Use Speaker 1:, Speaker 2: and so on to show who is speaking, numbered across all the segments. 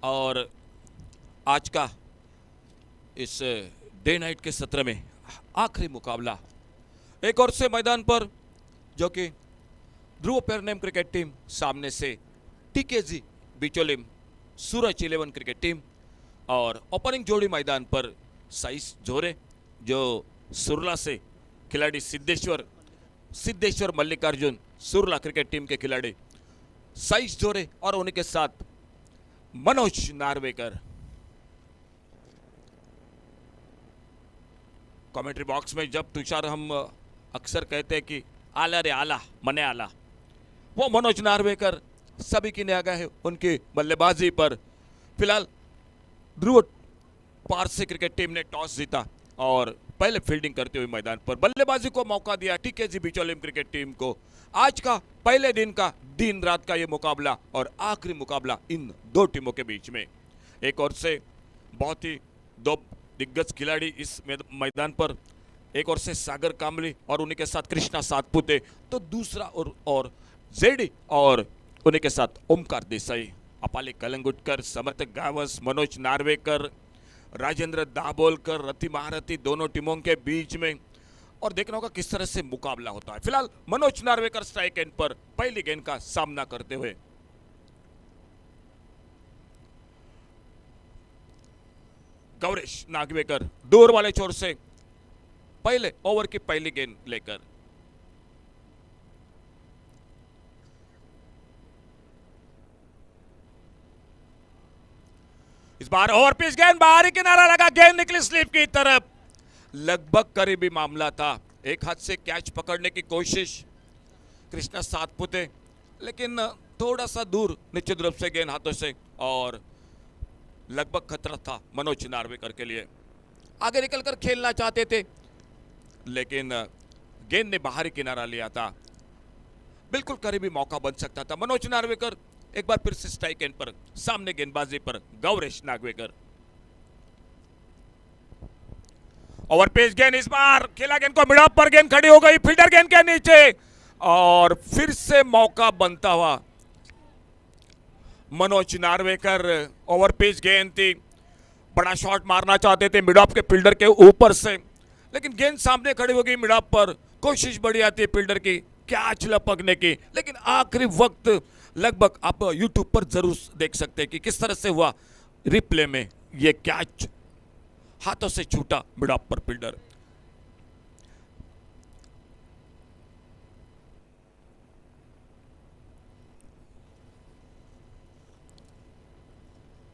Speaker 1: और आज का इस डे नाइट के सत्र में आखिरी मुकाबला एक और से मैदान पर, जो कि ध्रुव पेरनेम क्रिकेट टीम सामने से टीकेजी बिचोलिम सूरज 11 क्रिकेट टीम, और ओपनिंग जोड़ी मैदान पर साइस जोरे जो सुरला से खिलाड़ी सिद्धेश्वर मल्लिकार्जुन सुरला क्रिकेट टीम के खिलाड़ी साइस जोरे, और उन्हीं के साथ मनोज नार्वेकर। कमेंट्री बॉक्स में जब तुषार हम अक्सर कहते हैं कि आला रे आला मने आला, वो मनोज नार्वेकर सभी की निगाह है उनकी बल्लेबाजी पर। फिलहाल ध्रुव पारसे क्रिकेट टीम ने टॉस जीता और पहले फील्डिंग करते हुए मैदान पर बल्लेबाजी को मौका दिया टीकेजी बिचोलिम क्रिकेट टीम को। आज का पहले दिन रात का ये मुकाबला और आखिरी मुकाबला इन दो टीमों के बीच में। एक ओर से बहुत ही दो दिग्गज खिलाड़ी इस मैदान पर, एक ओर से सागर कामली और उन्हीं के साथ कृष्णा सातपुते, तो दूसरा और जेडी और उन्हीं के साथ ओमकार देसाई, अपाली कलंगुटकर, समर्थ गावस, मनोज नार्वेकर, राजेंद्र दाभोलकर, रति महारथी, दोनों टीमों के बीच में। और देखना होगा किस तरह से मुकाबला होता है। फिलहाल मनोज नार्वेकर स्ट्राइक एंड पर पहली गेंद का सामना करते हुए। गौरेश नागवेकर दूर वाले छोर से पहले ओवर की पहली गेंद लेकर। इस बार ओवर पिच गेंद बाहरी किनारा लगा, गेंद निकली स्लिप की तरफ। लगभग करीबी मामला था, एक हाथ से कैच पकड़ने की कोशिश कृष्णा सातपुते, लेकिन थोड़ा सा दूर निश्चित रूप से गेंद हाथों से, और लगभग खतरा था मनोज नार्वेकर के लिए। आगे निकलकर खेलना चाहते थे लेकिन गेंद ने बाहरी किनारा लिया था, बिल्कुल करीबी मौका बन सकता था। मनोज नार्वेकर एक बार फिर से स्ट्राइक एंड पर, सामने गेंदबाजी पर गौरेश नागवेकर। ओवर पेस गेंद, इस बार खेला गेंद को मिड ऑफ पर, गेंद खड़ी हो गई फील्डर गेंद के नीचे, और फिर से मौका बनता हुआ मनोज नार्वेकर। ओवर पेस गेंद थी, बड़ा शॉट मारना चाहते थे मिड ऑफ के फील्डर के ऊपर से, लेकिन गेंद सामने खड़ी हो गई मिड ऑफ पर। कोशिश बड़ी आती है फील्डर की कैच लपकने की, लेकिन आखिरी वक्त लगभग आप यूट्यूब पर जरूर देख सकते हैं कि किस तरह से हुआ रिप्ले में ये कैच हाथों से छूटा मिड ऑफ पर fielder.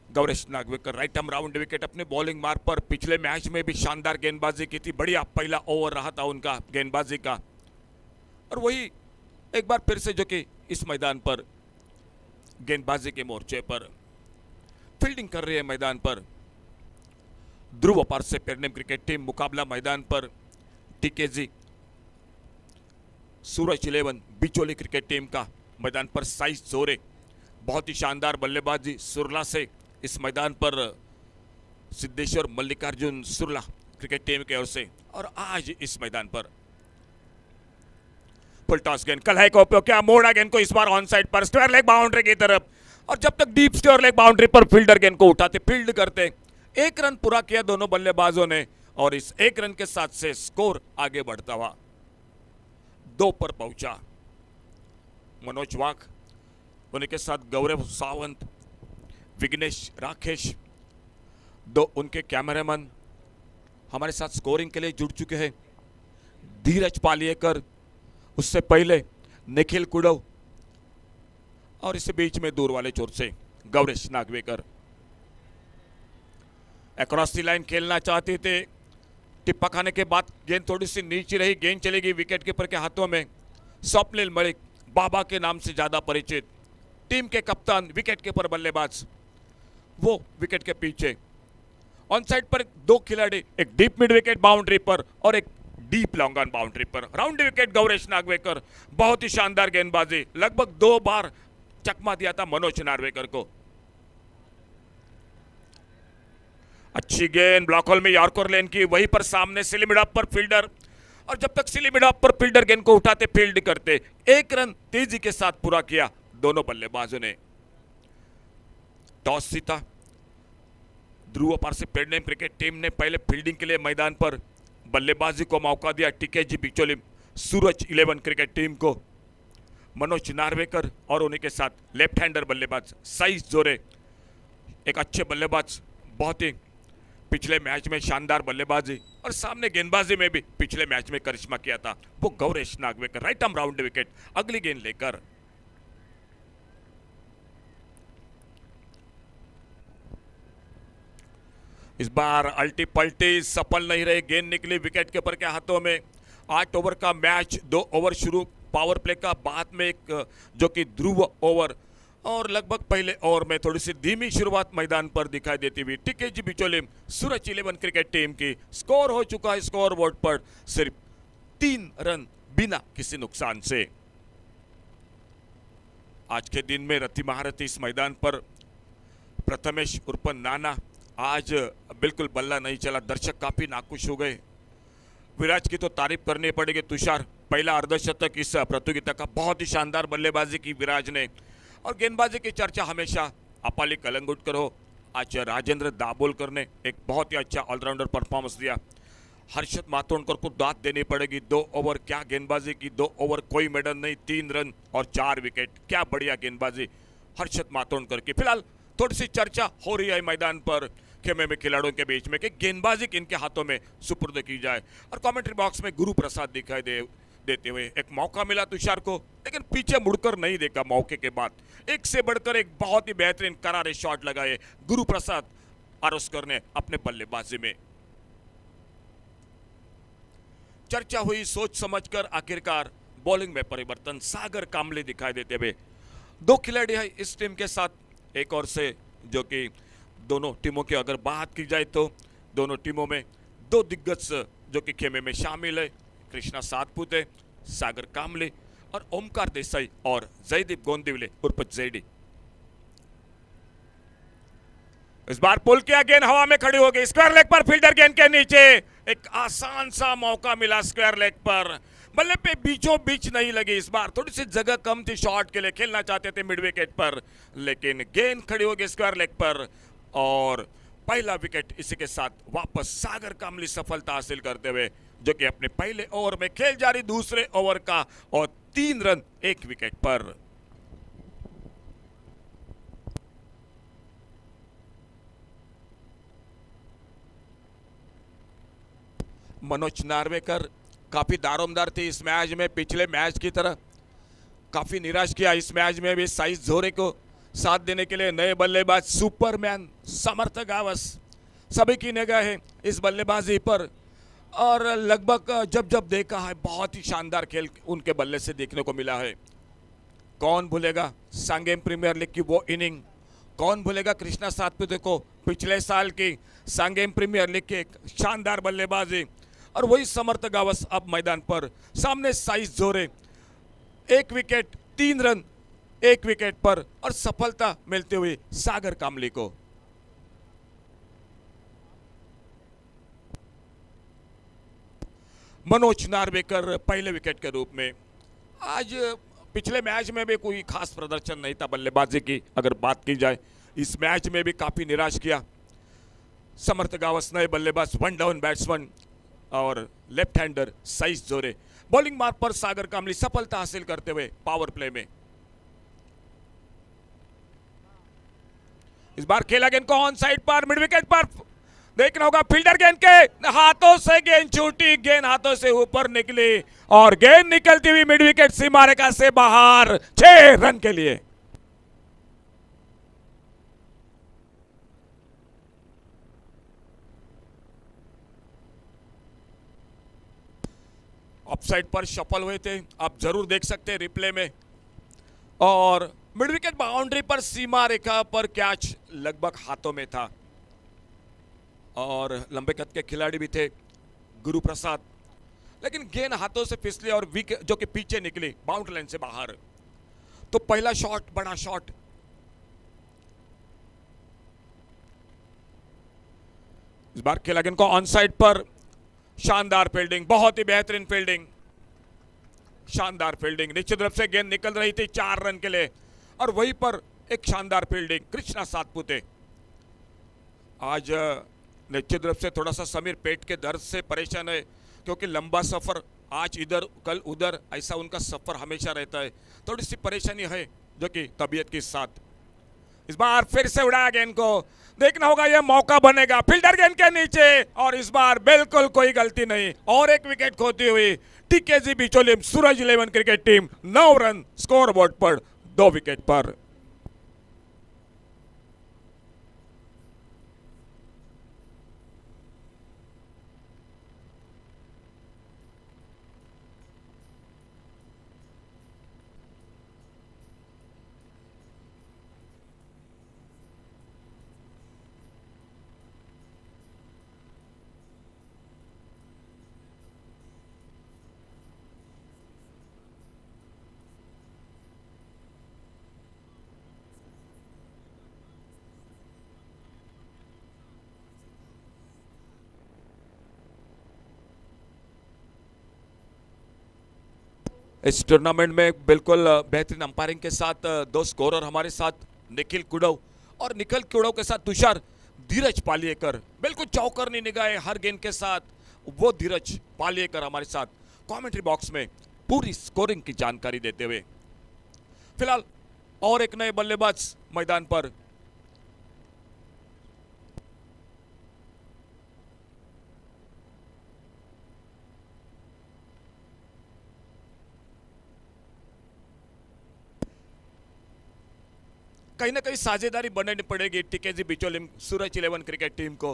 Speaker 1: Gauresh Nagwekar right arm round wicket अपने बॉलिंग मार्ग पर। पिछले मैच में भी शानदार गेंदबाजी की थी, बढ़िया पहला ओवर रहा था उनका गेंदबाजी का, और वही एक बार फिर से जो कि इस मैदान पर गेंदबाजी के मोर्चे पर फील्डिंग कर रही है मैदान पर ध्रुव पारसे पेरनेम क्रिकेट टीम। मुकाबला मैदान पर टीकेजी सूरज 11 बिचोली क्रिकेट टीम का। मैदान पर साइस जोरे, बहुत ही शानदार बल्लेबाजी सुरला से इस मैदान पर सिद्धेश्वर मल्लिकार्जुन सुरला क्रिकेट टीम की ओर से। और आज इस मैदान पर फुल टॉस गेंद, कल का उपयोग किया, मोड़ा गेंद को इस बार ऑन साइड पर स्क्वायर लेग बाउंड्री की तरफ, और जब तक डीप स्क्वायर लेग बाउंड्री पर फील्डर गेंद को उठाते फील्ड करते। एक रन पूरा किया दोनों बल्लेबाजों ने, और इस एक रन के साथ से स्कोर आगे बढ़ता हुआ 2 पर पहुंचा। मनोज वाक, उन्हीं के साथ गौरव सावंत, विघ्नेश राकेश, दो उनके कैमरामैन हमारे साथ स्कोरिंग के लिए जुड़ चुके हैं। धीरज पालियेकर, उससे पहले निखिल कुडव, और इससे बीच में दूर वाले छोर से Gauresh Nagwekar. Across the line खेलना चाहते थे, टिप्पा खाने के बाद गेंद थोड़ी सी नीचे रही, गेंद चलेगी विकेट कीपर के हाथों में। स्वप्निल मलिक, बाबा के नाम से ज्यादा परिचित, टीम के कप्तान, विकेट कीपर बल्लेबाज, वो विकेट के पीछे। ऑन साइड पर 2 खिलाड़ी, एक डीप मिड विकेट बाउंड्री पर और एक डीप लॉन्ग ऑन बाउंड्री पर। राउंड विकेट गौरेश नागवेकर, बहुत ही शानदार गेंदबाजी, लगभग 2 बार चकमा दिया था मनोज नार्वेकर को। अच्छी गेंद ब्लॉक होल में यॉर्कर लेन की, वहीं पर सामने सिली मिड ऑफ पर फील्डर, और जब तक सिली मिड ऑफ पर फील्डर गेंद को उठाते फील्ड करते। 1 रन तेजी के साथ पूरा किया दोनों बल्लेबाजों ने। टॉस जीता ध्रुव पारसी पेडनेम क्रिकेट टीम ने पहले फील्डिंग के लिए मैदान पर बल्लेबाजी को मौका दिया टीकेजी बिचोली सूरज 11 क्रिकेट टीम को। मनोज नार्वेकर और उन्हीं के साथ लेफ्ट हैंडर बल्लेबाज साइस जोरे, एक अच्छे बल्लेबाज, बहुत ही पिछले मैच में शानदार बल्लेबाजी और सामने गेंदबाजी में भी पिछले मैच में करिश्मा किया था वो Gauresh Nagwekar, right arm round wicket अगली गेंद लेकर। इस बार अल्टी पल्टी सफल नहीं रहे, गेंद निकली विकेट कीपर के हाथों में। 8 ओवर का मैच, 2 ओवर शुरू पावर प्ले का, बाद में एक जो कि ध्रुव ओवर और लगभग पहले ओवर में थोड़ी सी धीमी शुरुआत मैदान पर दिखाई देती हुई टीकेजी बिचोली सूरज 11 क्रिकेट टीम की। स्कोर हो चुका है स्कोर बोर्ड पर सिर्फ 3 रन बिना किसी नुकसान से। आज के दिन में रति महारथी इस मैदान पर प्रथमेश उर्फ नाना, आज बिल्कुल बल्ला नहीं चला, दर्शक काफी नाखुश हो गए। विराज की तो तारीफ करनी पड़ेगी, तुषार पहला अर्धशतक इस प्रतियोगिता का, बहुत ही शानदार बल्लेबाजी की विराज ने। और गेंदबाजी की चर्चा हमेशा अपाली कलंगुटकर हो, आज राजेंद्र दाभोलकर ने एक बहुत ही अच्छा ऑलराउंडर परफॉर्मेंस दिया। हर्षद मातोंडकर को दाद देनी पड़ेगी, 2 ओवर क्या गेंदबाजी की, 2 ओवर कोई मेडल नहीं, 3 रन और 4 विकेट, क्या बढ़िया गेंदबाजी हर्षद मातोंडकर की। फिलहाल थोड़ी सी चर्चा हो रही है मैदान पर खेमे में खिलाड़ियों के बीच में कि गेंदबाजी किनके हाथों में सुपुर्द की जाए। और कमेंट्री बॉक्स में गुरु प्रसाद दिखाई देते हुए एक मौका मिला तुषार को, लेकिन पीछे मुड़कर नहीं देखा। मौके के बाद एक से बढ़कर एक बहुत ही बेहतरीन करारे शॉट लगाए गुरु प्रसाद आरोस्कर ने अपने बल्लेबाजी में। चर्चा हुई सोच समझकर, आखिरकार बॉलिंग में परिवर्तन, सागर कामले दिखाई देते हुए। 2 खिलाड़ी है इस टीम के साथ, एक और से जो कि दोनों टीमों की अगर बात की जाए तो दोनों टीमों में 2 दिग्गज जो कि खेमे में शामिल है, कृष्णा सातपुते, सागर कामले और ओमकार देसाई और जयदीप गोंदिवले उर्फ जेडी। इस बार पुल किया, गेंद हवा में खड़ी हो गई, स्क्वायर लेग पर फील्डर गेंद के नीचे। एक आसान सा मौका मिला स्क्वायर लेग पर, बल्ले पे बीचों बीच नहीं लगी। इस बार थोड़ी सी जगह कम थी शॉट के लिए, खेलना चाहते थे मिड विकेट पर, लेकिन गेंद खड़ी हो गई स्क्वायर लेग पर और पहला विकेट इसी के साथ वापस सागर कामली सफलता हासिल करते हुए, जो कि अपने पहले ओवर में खेल जारी दूसरे ओवर का और 3 रन 1 विकेट पर। मनोज नार्वेकर काफी दारोमदार थे इस मैच में, पिछले मैच की तरह काफी निराश किया इस मैच में भी साइस जोरे को साथ देने के लिए नए बल्लेबाज सुपरमैन समर्थ गावस। सभी की निगाह है इस बल्लेबाजी पर और लगभग जब जब देखा है बहुत ही शानदार खेल उनके बल्ले से देखने को मिला है। कौन भूलेगा सांगेम प्रीमियर लीग की वो इनिंग, कौन भूलेगा कृष्णा सातपुते को पिछले साल की सांगेम प्रीमियर लीग की एक शानदार बल्लेबाजी। और वही समर्थ गावस अब मैदान पर, सामने साइस जोरे, 1 विकेट 3 रन 1 विकेट पर और सफलता मिलते हुए सागर कामली को। मनोज नार्वेकर पहले विकेट के रूप में, आज पिछले मैच में भी कोई खास प्रदर्शन नहीं था बल्लेबाजी की अगर बात की जाए, इस मैच में भी काफी निराश किया समर्थ गावस नए बल्लेबाज, 1 डाउन बैट्समैन और लेफ्ट हैंडर साइस जोरे। बॉलिंग मार्ग पर सागर कामली सफलता हासिल करते हुए पावर प्ले में। इस बार खेला गेंद को ऑन साइड पर, मिड विकेट पर देखना होगा, फील्डर गेंद के हाथों से गेंद छूटी, गेंद हाथों से ऊपर निकली और गेंद निकलती हुई मिड विकेट सीमा रेखा से बाहर, 6 रन के लिए। ऑफसाइड पर सफल हुए थे, आप जरूर देख सकते हैं रिप्ले में। और मिड विकेट बाउंड्री पर सीमा रेखा पर कैच लगभग हाथों में था और लंबे कद के खिलाड़ी भी थे गुरु प्रसाद, लेकिन गेंद हाथों से फिसली और विकेट जो कि पीछे निकली बाउंड्री लाइन से बाहर। तो पहला शॉट, बड़ा शॉट, इस बार खेला गेंद को ऑन साइड पर, शानदार फील्डिंग, बहुत ही बेहतरीन फील्डिंग, शानदार फील्डिंग, निश्चित रूप से गेंद निकल रही थी 4 रन के लिए और वहीं पर एक शानदार फील्डिंग कृष्णा सातपुते। आज निश्चित रूप से थोड़ा सा समीर पेट के दर्द से परेशान है, क्योंकि लंबा सफ़र, आज इधर कल उधर, ऐसा उनका सफ़र हमेशा रहता है। थोड़ी सी परेशानी है जो कि तबीयत के साथ। इस बार फिर से उड़ाया गेंद को, देखना होगा ये मौका बनेगा फील्डर गेंद के नीचे, और इस बार बिल्कुल कोई गलती नहीं, और एक विकेट खोती हुई टीकेजी बिचौलियम सूरज 11 cricket team 9 run score board पर 2 विकेट पर। इस टूर्नामेंट में बिल्कुल बेहतरीन अंपायरिंग के साथ 2 स्कोरर हमारे साथ, निखिल कुडव, और निखिल कुडव के साथ तुषार धीरज पालियेकर, बिल्कुल चौकरनी निगाहें हर गेंद के साथ, वो धीरज पालियेकर हमारे साथ कमेंट्री बॉक्स में पूरी स्कोरिंग की जानकारी देते हुए। फिलहाल और एक नए बल्लेबाज मैदान पर, कहीं ना कहीं साझेदारी बनानी पड़ेगी टीकेजी बिचौलियम सूरज 11 क्रिकेट टीम को,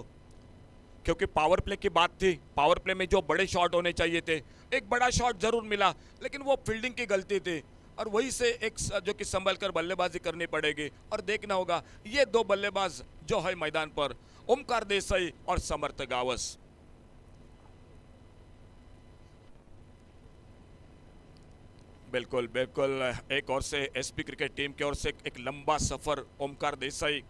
Speaker 1: क्योंकि पावर प्ले की बात थी। पावर प्ले में जो बड़े शॉट होने चाहिए थे, एक बड़ा शॉट जरूर मिला, लेकिन वो फील्डिंग की गलती थी, और वही से एक जो कि संभल कर बल्लेबाजी करनी पड़ेगी। और देखना होगा ये 2 बल्लेबाज जो है मैदान पर, ओमकार देसाई और समर्थ गावस। बिल्कुल बिल्कुल, एक और से एसपी क्रिकेट टीम की ओर से एक लंबा सफर, ओमकार देसाई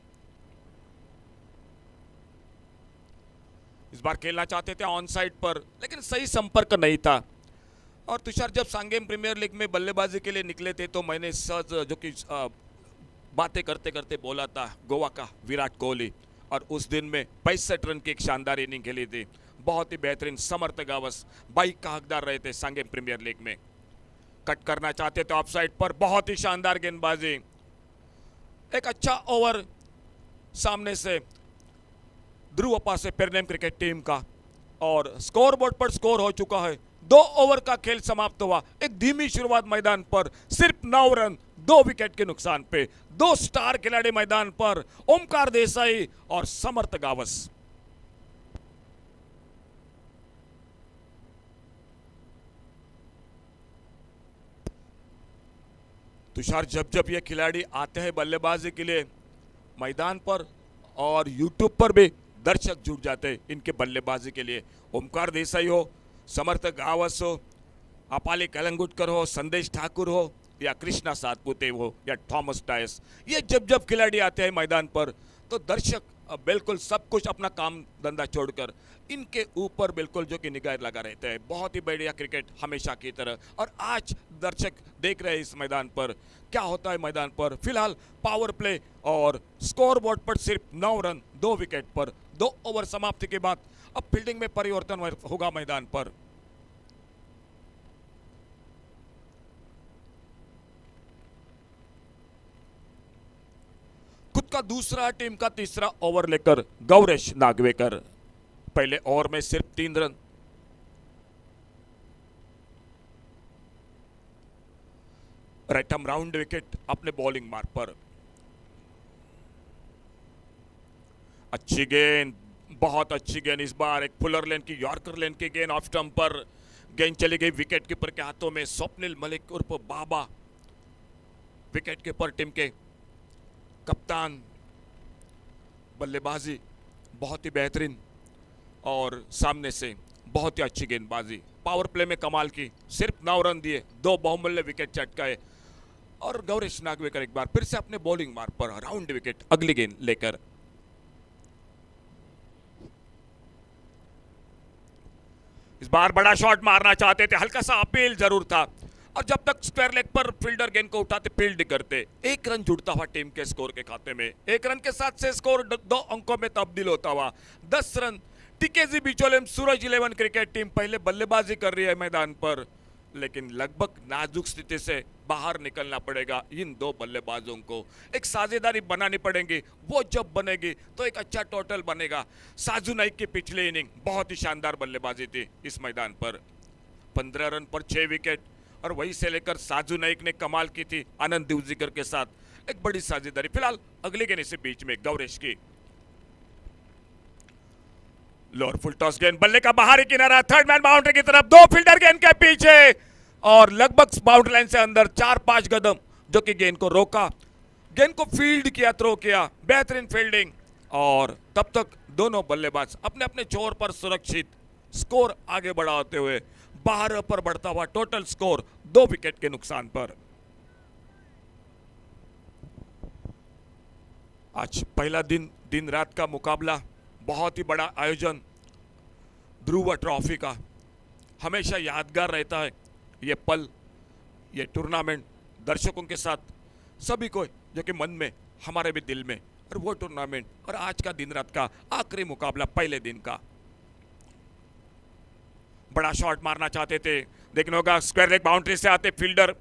Speaker 1: इस बार खेलना चाहते थे ऑन साइड पर, लेकिन सही संपर्क नहीं था। और तुषार जब सांगेम प्रीमियर लीग में बल्लेबाजी के लिए निकले थे, तो मैंने सहज जो कि बातें करते करते बोला था गोवा का विराट कोहली, और उस दिन में 65 रन की एक शानदार इनिंग खेली थी। बहुत ही बेहतरीन समर्थ गावस बाइक का हकदार रहे थे सांगेम प्रीमियर लीग में। कट करना चाहते थे ऑफ साइड पर, बहुत ही शानदार गेंदबाजी, एक अच्छा ओवर सामने से ध्रुव अपा से पेरनेम क्रिकेट टीम का, और स्कोर बोर्ड पर स्कोर हो चुका है। 2 ओवर का खेल समाप्त हुआ, एक धीमी शुरुआत मैदान पर, सिर्फ 9 रन 2 विकेट के नुकसान पे। 2 स्टार खिलाड़ी मैदान पर, ओमकार देसाई और समर्थ गावस। तुषार, जब जब ये खिलाड़ी आते हैं बल्लेबाजी के लिए मैदान पर, और यूट्यूब पर भी दर्शक जुट जाते हैं इनके बल्लेबाजी के लिए। ओमकार देसाई हो, समर्थ गावस हो, अपाली कलंगुटकर हो, संदेश ठाकुर हो, या कृष्णा सातपुते हो, या थॉमस टायस, ये जब जब खिलाड़ी आते हैं मैदान पर, तो दर्शक बिल्कुल सब कुछ अपना काम धंधा छोड़कर इनके ऊपर बिल्कुल जो कि निगाह लगा रहते हैं। बहुत ही बढ़िया क्रिकेट हमेशा की तरह, और आज दर्शक देख रहे हैं इस मैदान पर क्या होता है मैदान पर। फिलहाल पावर प्ले और स्कोर बोर्ड पर सिर्फ 9 रन 2 विकेट पर। 2 ओवर समाप्ति के बाद अब फील्डिंग में परिवर्तन होगा मैदान पर। खुद का दूसरा, टीम का तीसरा ओवर लेकर गौरेश नागवेकर, पहले ओवर में सिर्फ 3 run. Right arm round wicket अपने बॉलिंग मार्क पर। अच्छी गेंद, बहुत अच्छी गेंद, इस बार एक फुलर लेन की, यॉर्कर लेन की गेंद ऑफ स्टंप पर गेंद चली गई विकेट कीपर के हाथों में। स्वप्निल मलिक उर्फ बाबा विकेट कीपर टीम के कप्तान। बल्लेबाजी बहुत ही बेहतरीन, और सामने से बहुत ही अच्छी गेंदबाजी। पावर प्ले में कमाल की, सिर्फ 9 रन दिए, 2 बहुमूल्य विकेट चटकाए, और गौरेश नागवेकर एक बार फिर से अपने बॉलिंग मार्क पर राउंड विकेट अगली गेंद लेकर। इस बार बड़ा शॉट मारना चाहते थे, हल्का सा अपील जरूर था, और जब तक स्क्वायर लेग पर फील्डर गेंद को उठाते फील्ड करते, एक रन जुड़ता हुआ टीम के स्कोर के खाते में। एक रन के साथ से स्कोर 2 अंकों में तब्दील होता हुआ 10 रन। टीकेजी बिचौलियम सूरज 11 क्रिकेट टीम पहले बल्लेबाजी कर रही है मैदान पर, लेकिन लगभग नाजुक स्थिति से बाहर निकलना पड़ेगा इन दो बल्लेबाजों को। एक साझेदारी बनानी पड़ेगी, वो जब बनेगी तो एक अच्छा टोटल बनेगा। साजू नाइक की पिछली इनिंग बहुत ही शानदार बल्लेबाजी थी इस मैदान पर। 15 रन पर 6 विकेट, और वहीं से लेकर साजू नाइक ने कमाल की थी आनंद दिवजीकर के साथ। एक बड़ी साझेदारी। फिलहाल अगले गेंद से बीच में गौरेश की लोअर फुल टॉस गेंद, बल्ले का बाहरी किनारा, थर्ड मैन बाउंड्री की तरफ, दो फील्डर गेंद के पीछे और लगभग बाउंड्री लाइन से अंदर 4-5 कदम, जो कि गेंद को रोका, गेंद को फील्ड किया, थ्रो किया। बेहतरीन फील्डिंग। और तब तक दोनों बल्लेबाज अपने अपने छोर पर सुरक्षित, स्कोर आगे बढ़ाते हुए 12 पर बढ़ता हुआ टोटल स्कोर 2 विकेट के नुकसान पर। आज पहला दिन रात का मुकाबला, बहुत ही बड़ा आयोजन ध्रुव ट्रॉफी का। हमेशा यादगार रहता है ये पल, ये टूर्नामेंट दर्शकों के साथ, सभी को जो कि मन में, हमारे भी दिल में। और वो टूर्नामेंट और आज का दिन रात का आखिरी मुकाबला पहले दिन का। बड़ा शॉट मारना चाहते थे, देखने होगा स्क्वायर लेग बाउंड्री से आते फील्डर,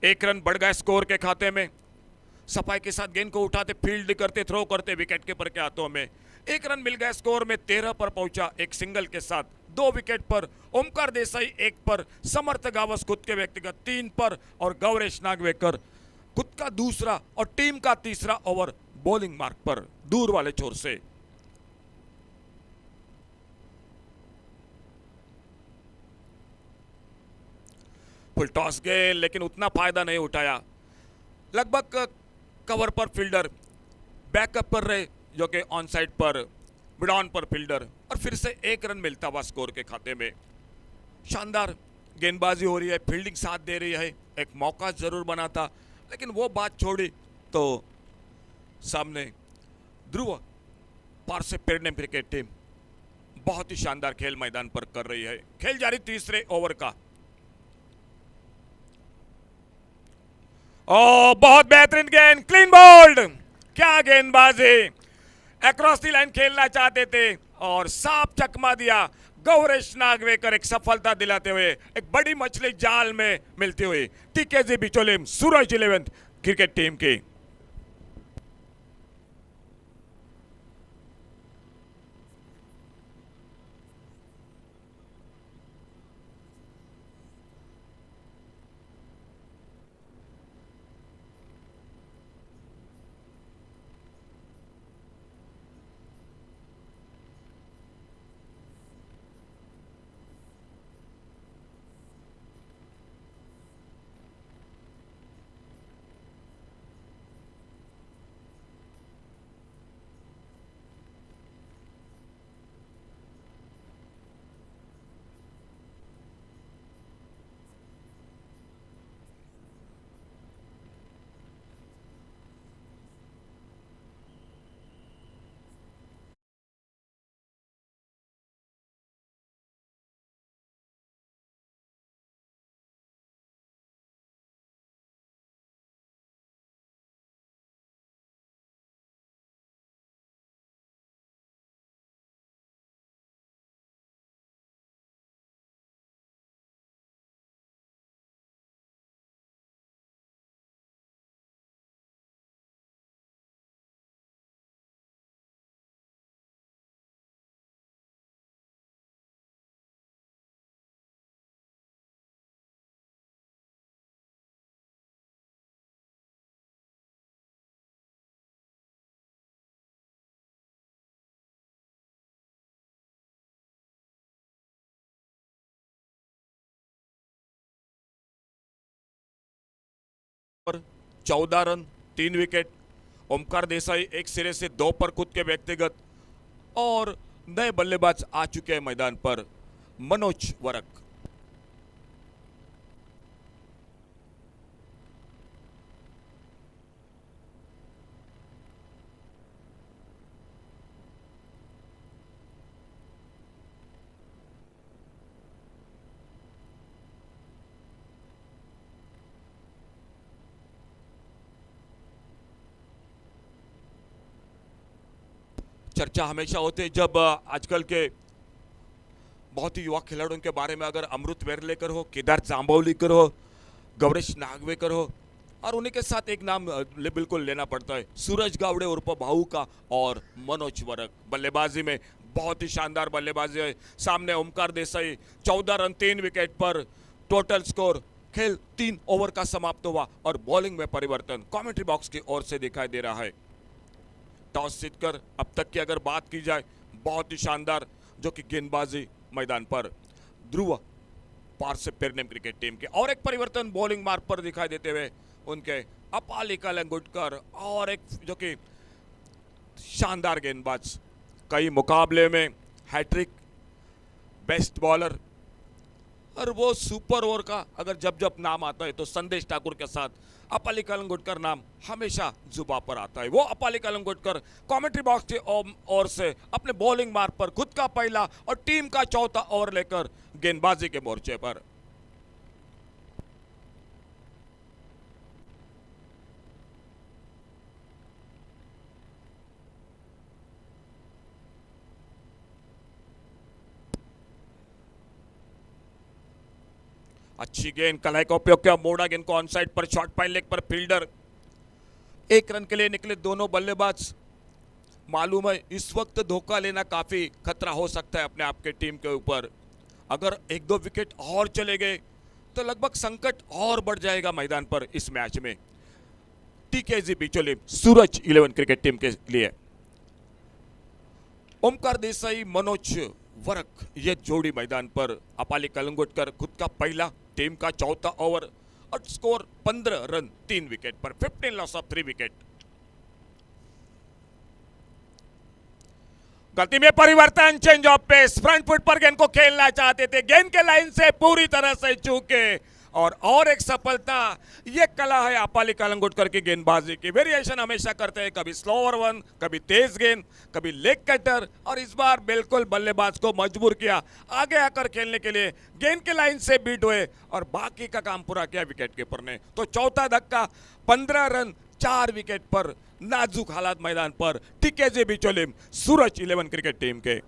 Speaker 1: 1 रन बढ़ गए स्कोर के खाते में। सफाई के साथ गेंद को उठाते, फील्ड करते, थ्रो करते विकेट कीपर के हाथों में। 1 रन मिल गया स्कोर में, 13 पर पहुंचा एक सिंगल के साथ। 2 विकेट पर ओमकार देसाई 1 पर, समर्थ गावस खुद के व्यक्तिगत 3 पर और गौरेश नागवेकर खुद का दूसरा और टीम का तीसरा ओवर बॉलिंग मार्क पर दूर वाले छोर से। फुल टॉस गेंद, लेकिन उतना फायदा नहीं उठाया। लगभग कवर पर फील्डर, बैकअप पर रहे जो कि ऑन साइड पर, मिड ऑन पर फील्डर, और फिर से 1 रन मिलता हुआ स्कोर के खाते में। शानदार गेंदबाजी हो रही है, फील्डिंग साथ दे रही है। एक मौका जरूर बना था, लेकिन वो बात छोड़ी तो सामने ध्रुव पार से पेडनेम क्रिकेट टीम बहुत ही शानदार खेल मैदान पर कर रही है। खेल जारी तीसरे ओवर का। ओ बहुत बेहतरीन गेंद, क्लीन बोल्ड, क्या गेंदबाजी, अक्रॉस दी लाइन खेलना चाहते थे और साफ चकमा दिया। गौरेश नागवेकर एक सफलता दिलाते हुए एक बड़ी मछली जाल में मिलती हुई टीकेजी बिचौलियम सूरज 11 क्रिकेट टीम की। पर 14 रन 3 विकेट। ओमकार देसाई एक सिरे से 2 पर खुद के व्यक्तिगत, और नए बल्लेबाज आ चुके हैं मैदान पर, मनोज वरक। चर्चा हमेशा होती है जब आजकल के बहुत ही युवा खिलाड़ियों के बारे में, अगर अमृत वेर्लेकर हो, केदार जांभौलीकर हो, गौरेश नागवेकर हो, और उन्हीं के साथ एक नाम बिल्कुल लेना पड़ता है, सूरज गावड़े उर्फ भाऊ का, और मनोज वरक। बल्लेबाजी में बहुत ही शानदार बल्लेबाजी है। सामने ओमकार देसाई, 14 रन 3 विकेट पर, टोटल स्कोर। खेल 3 ओवर का समाप्त हुआ और बॉलिंग में परिवर्तन कमेंट्री बॉक्स की ओर से दिखाई दे रहा है। टॉस जीतकर अब तक की अगर बात की जाए, बहुत ही शानदार जो कि गेंदबाजी मैदान पर ध्रुव पार्से पेरनेम क्रिकेट टीम के, और एक परिवर्तन बॉलिंग मार्ग पर दिखाई देते हुए उनके अपाली कलंगुटकर, और एक जो कि शानदार गेंदबाज, कई मुकाबले में हैट्रिक, बेस्ट बॉलर, और वो सुपर ओवर का अगर जब जब नाम आता है तो संदेश ठाकुर के साथ अपाली कलंगुटकर नाम हमेशा जुबा पर आता है। वो अपाली कलंगुटकर कमेंट्री बॉक्स की ओर से अपने बॉलिंग मार्ग पर खुद का पहला और टीम का चौथा ओवर लेकर गेंदबाजी के मोर्चे पर। अच्छी गेंद, कलाई का उपयोग किया, मोड़ा गेंद को ऑनसाइड पर, शॉर्ट पाइन लेग पर फील्डर। 1 रन के लिए निकले दोनों बल्लेबाज। मालूम है इस वक्त धोखा लेना काफी खतरा हो सकता है अपने आप के टीम के ऊपर। अगर 1-2 विकेट और चले गए तो लगभग संकट और बढ़ जाएगा मैदान पर इस मैच में। टीकेजी बिचोली सूरज 11 क्रिकेट टीम के लिए। ओमकार देसाई, मनोज वरक, ये जोड़ी मैदान पर। अपाली कलंगुटकर खुद का पहला, टीम का चौथा ओवर, और स्कोर 15 रन 3 विकेट पर, 15 लॉस ऑफ 3 विकेट। गति में परिवर्तन, change of pace, front foot पर गेंद को खेलना चाहते थे, गेंद के लाइन से पूरी तरह से चूके, और एक सफलता। ये कला है अपाली कलंगुटकर की गेंदबाजी की। वेरिएशन हमेशा करते हैं, कभी स्लोअर वन, कभी तेज गेंद, कभी लेग कटर, और इस बार बिल्कुल बल्लेबाज को मजबूर किया आगे आकर खेलने के लिए। गेंद के लाइन से बीट हुए और बाकी का काम पूरा किया विकेट कीपर ने। तो चौथा धक्का, 15 रन 4 विकेट पर, नाजुक हालात मैदान पर। टीकेजी बिचोलिम सूरज 11 क्रिकेट टीम के।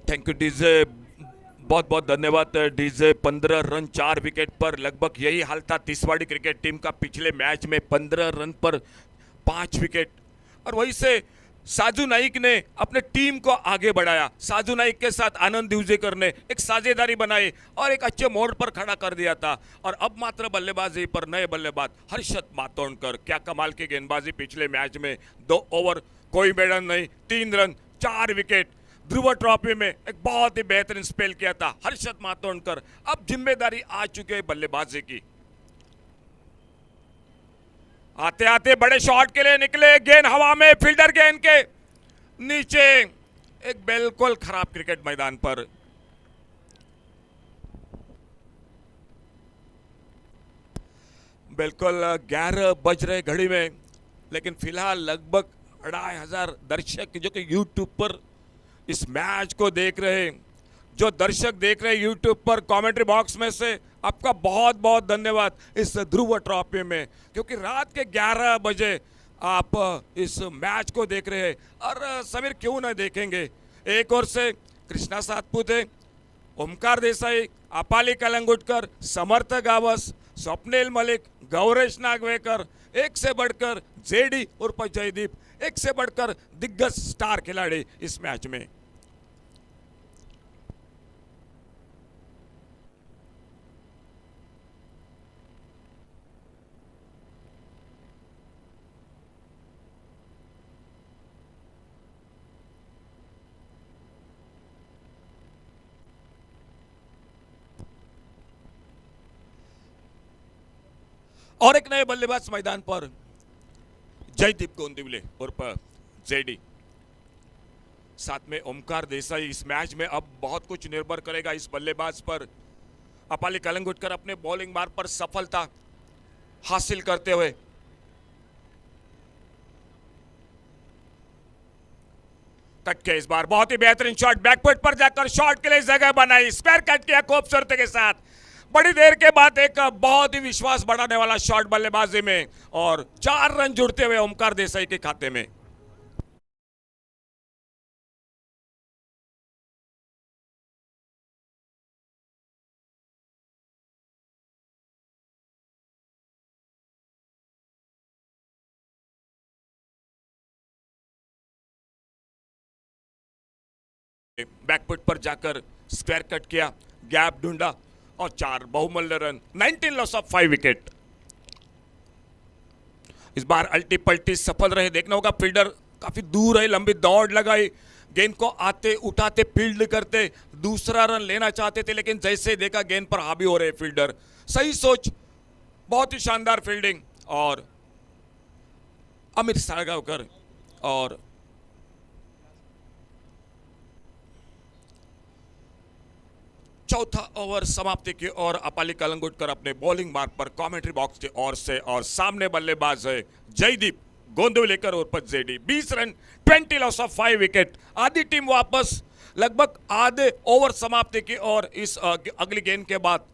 Speaker 1: थैंक यू डीजे, बहुत बहुत धन्यवाद डीजे। 15 रन 4 विकेट पर, लगभग यही हाल था तिसवाड़ी क्रिकेट टीम का पिछले मैच में। 15 रन पर 5 विकेट, और वहीं से साजू नाइक ने अपने टीम को आगे बढ़ाया। साजू नाइक के साथ आनंद दिवजेकर ने एक साझेदारी बनाई और एक अच्छे मोड़ पर खड़ा कर दिया था। और अब मात्र बल्लेबाजी पर नए बल्लेबाज हर्षद मातोंडकर, क्या कमाल की गेंदबाजी पिछले मैच में। 2 ओवर, कोई मेडन नहीं, 3 रन 4 विकेट। ध्रुव ट्रॉफी में एक बहुत ही बेहतरीन स्पेल किया था हर्षद मातोंडकर। अब जिम्मेदारी आ चुकी है बल्लेबाजी की। आते आते बड़े शॉट के लिए निकले, गेंद हवा में, फील्डर गेंद के नीचे। एक बिल्कुल खराब क्रिकेट मैदान पर। बिल्कुल 11 बज रहे घड़ी में, लेकिन फिलहाल लगभग 2500 दर्शक जो कि यूट्यूब पर इस मैच को देख रहे हैं। जो दर्शक देख रहे हैं यूट्यूब पर, कमेंट्री बॉक्स में से आपका बहुत बहुत धन्यवाद इस ध्रुव ट्रॉफी में, क्योंकि रात के 11 बजे आप इस मैच को देख रहे हैं। और समीर क्यों ना देखेंगे। एक ओर से कृष्णा सातपुते, ओमकार देसाई, अपाली कलंगुटकर, समर्थ गावस, स्वप्निल मलिक, गौरेश नागवेकर, एक से बढ़कर जेडी उर्फ जयदीप, एक से बढ़कर दिग्गज स्टार खिलाड़ी इस मैच में। और एक नए बल्लेबाज मैदान पर, जयदीप गोंदिवले उर्फ जेडी, साथ में ओमकार देसाई। इस मैच में अब बहुत कुछ निर्भर करेगा इस बल्लेबाज पर। अपाली कलंगुटकर अपने बॉलिंग मार्ग पर सफलता हासिल करते हुए कट के इस बार बहुत ही बेहतरीन शॉट, बैकफुट पर जाकर शॉट के लिए जगह बनाई, स्क्वायर कट किया खूबसूरती के साथ। बड़ी देर के बाद एक बहुत ही विश्वास बढ़ाने वाला शॉट बल्लेबाजी में, और 4 रन जुड़ते हुए ओमकार देसाई के खाते में। बैकफुट पर जाकर स्क्वायर कट किया, गैप ढूंढा और 4 बहुमूल्य रन, 19 लॉस ऑफ 5 विकेट। इस बार अल्टी पल्टी सफल रहे, देखना होगा फील्डर काफी दूर है, लंबी दौड़ लगाई, गेंद को आते उठाते फील्ड करते, दूसरा रन लेना चाहते थे, लेकिन जैसे देखा गेंद पर हावी हो रहे फील्डर। सही सोच, बहुत ही शानदार फील्डिंग। और अमित साळगावकर और चौथा ओवर समाप्ति की ओर अपाली कलंगुटकर अपने बॉलिंग मार्ग पर कमेंट्री बॉक्स की ओर से, और सामने बल्लेबाज है जयदीप गोंदिवलेकर उर्फ JD. 20 run, 20 loss of 5 wicket. आधी टीम वापस लगभग आधे ओवर समाप्ति की ओर इस अगली गेंद के बाद।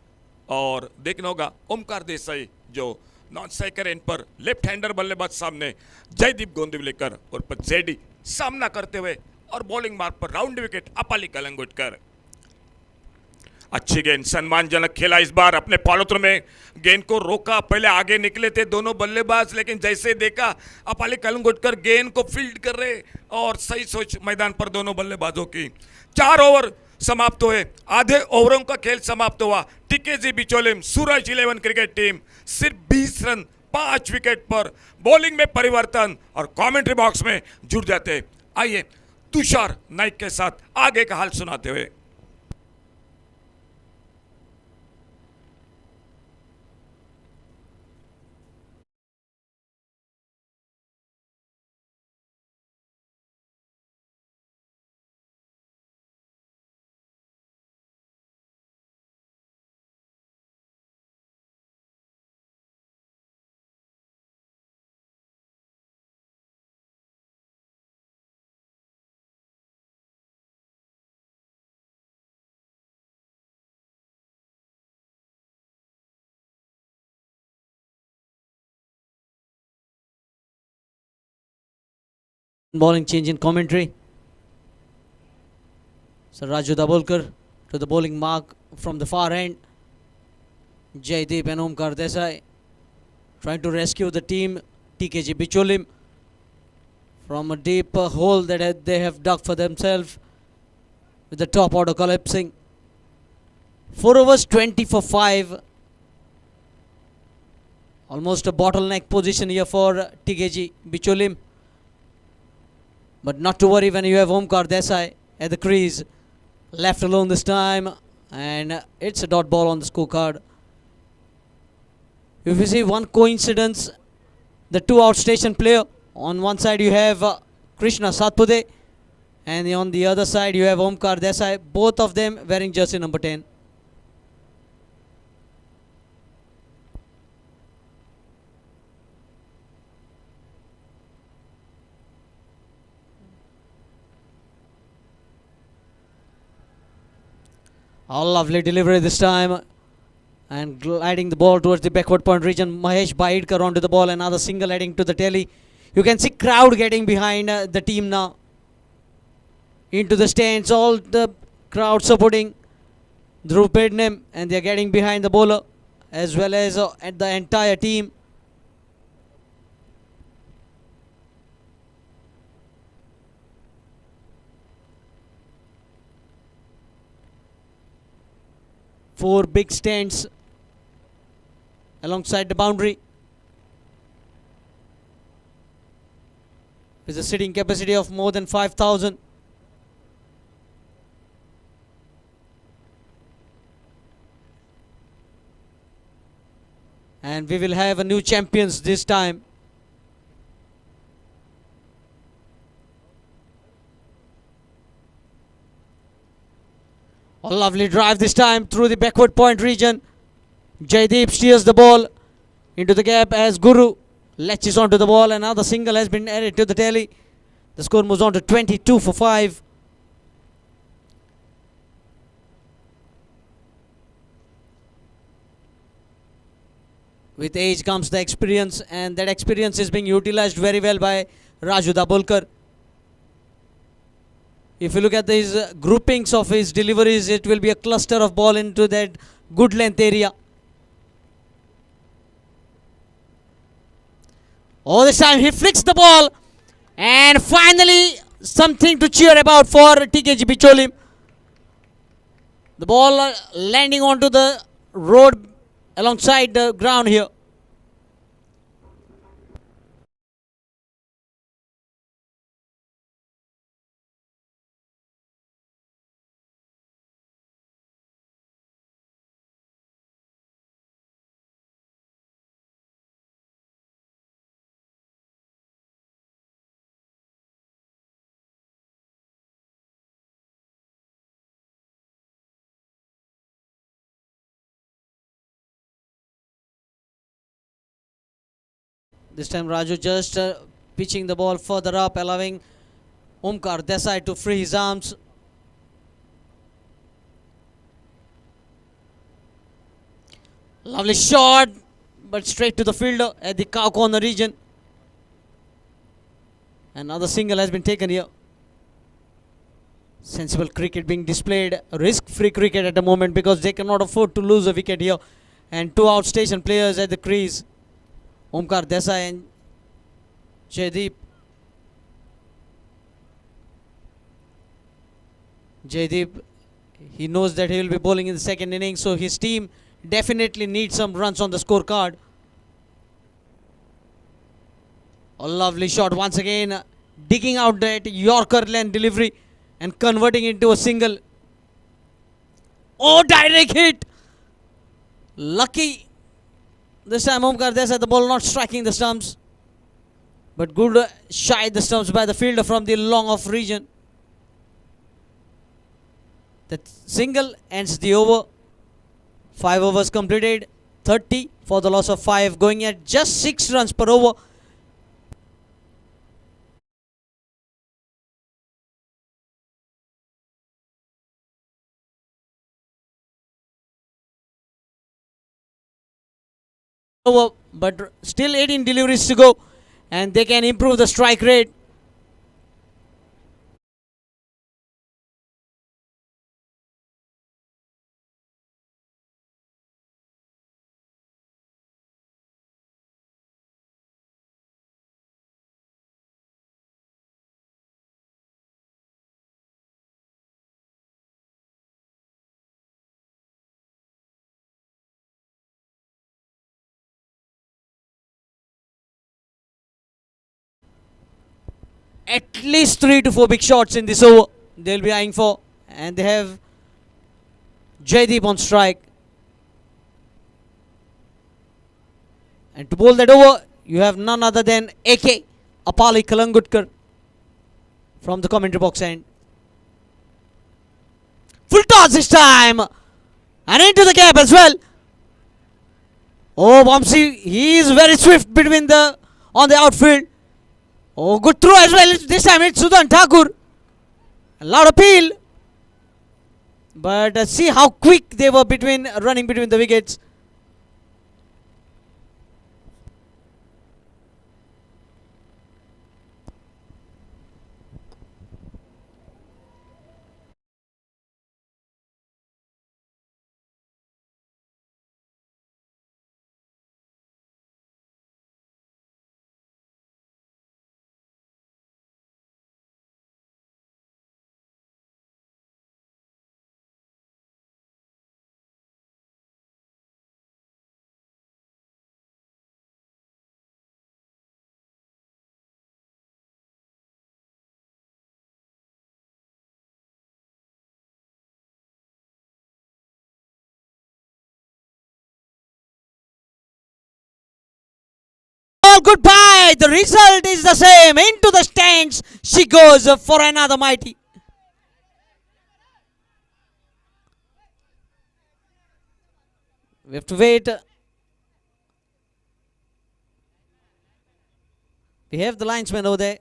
Speaker 1: और देखना होगा ओमकार देसाई जो नॉन स्ट्राइकर एंड पर लेफ्ट हैंडर बल्लेबाज सामने जयदीप गोंदिवलेकर उर्फ जेडी सामना करते हुए, और बॉलिंग मार्ग पर राउंड विकेट अपाली कलंगुटकर। अच्छी गेंद, सम्मानजनक खेला इस बार, अपने फॉलोथ्रू में गेंद को रोका, पहले आगे निकले थे दोनों बल्लेबाज, लेकिन जैसे देखा अपाली कलंगुटकर गेंद को फील्ड कर रहे, और सही सोच मैदान पर दोनों बल्लेबाजों की। 4 ओवर समाप्त हुए, आधे ओवरों का खेल समाप्त हुआ। टीकेजी बिचोलिम सूरज 11 क्रिकेट टीम सिर्फ 20 रन 5 विकेट पर। बॉलिंग में परिवर्तन, और कमेंट्री बॉक्स में जुड़ जाते। आइए तुषार नाइक के साथ आगे का हाल सुनाते हुए।
Speaker 2: Bowling change in commentary. So Raju Dabholkar to the bowling mark from the far end. Jaydeep and Omkar Desai trying to rescue the team. TKG Bicholim from a deep hole that they have dug for themselves, with the top order collapsing. 4 overs 20 for 5. Almost a bottleneck position here for TKG Bicholim. But not to worry when you have Omkar Desai at the crease. Left alone this time, and it's a dot ball on the scorecard. If you see one coincidence, the 2 outstation player, on one side you have Krishna Satpude, and on the other side you have Omkar Desai, both of them wearing jersey number 10. A lovely delivery this time, and gliding the ball towards the backward point region. Mahesh Baidkar onto the ball, another single heading to the telly. You can see crowd getting behind the team now. Into the stands, all the crowd supporting Dhruv Pednem, and they are getting behind the bowler as well as at the entire team. Four big stands alongside the boundary, with a sitting capacity of more than 5,000. and we will have a new champions this time. A lovely drive this time through the backward point region. Jaydeep steers the ball into the gap as Guru latches onto the ball. Another single has been added to the tally. The score moves on to 22 for 5. With age comes the experience, and that experience is being utilized very well by Raju Dabholkar. If you look at these groupings of his deliveries, it will be a cluster of ball into that good length area. Oh, this time he flicks the ball, and finally something to cheer about for TKG Bicholim. The ball landing onto the road alongside the ground here. This time Raju just pitching the ball further up, allowing Omkar Desai to free his arms. Lovely shot, but straight to the fielder at the cow corner region. Another single has been taken here. Sensible cricket being displayed, risk-free cricket at the moment because they cannot afford to lose a wicket here. And two outstation players at the crease, Omkar Desai and Jaydeep. Jaydeep, he knows that he will be bowling in the second innings, so his team definitely needs some runs on the scorecard. A lovely shot once again, digging out that Yorker length delivery and converting into a single. Oh, direct hit! Lucky this time Omkar Desai, the ball not striking the stumps, but good shy the stumps by the fielder from the long off region. The single ends the over. 5 overs completed, 30 for the loss of 5, going at just 6 runs per over. But still 18 deliveries to go, and they can improve the strike rate. At least 3 to 4 big shots in this over they'll be eyeing for, and they have Jaydeep on strike. And to bowl that over, you have none other than AK Apali Kalangutkar from the commentary box end. Full toss this time, and into the gap as well. Oh, Vamsi, he is very swift between the on the outfield. Oh, good throw as well. This time it's Sudan Thakur. A loud appeal, but see how quick they were running between the wickets. ball goodbye. The result is the same. Into the stands she goes for another mighty. We have to wait. We have the linesman over there.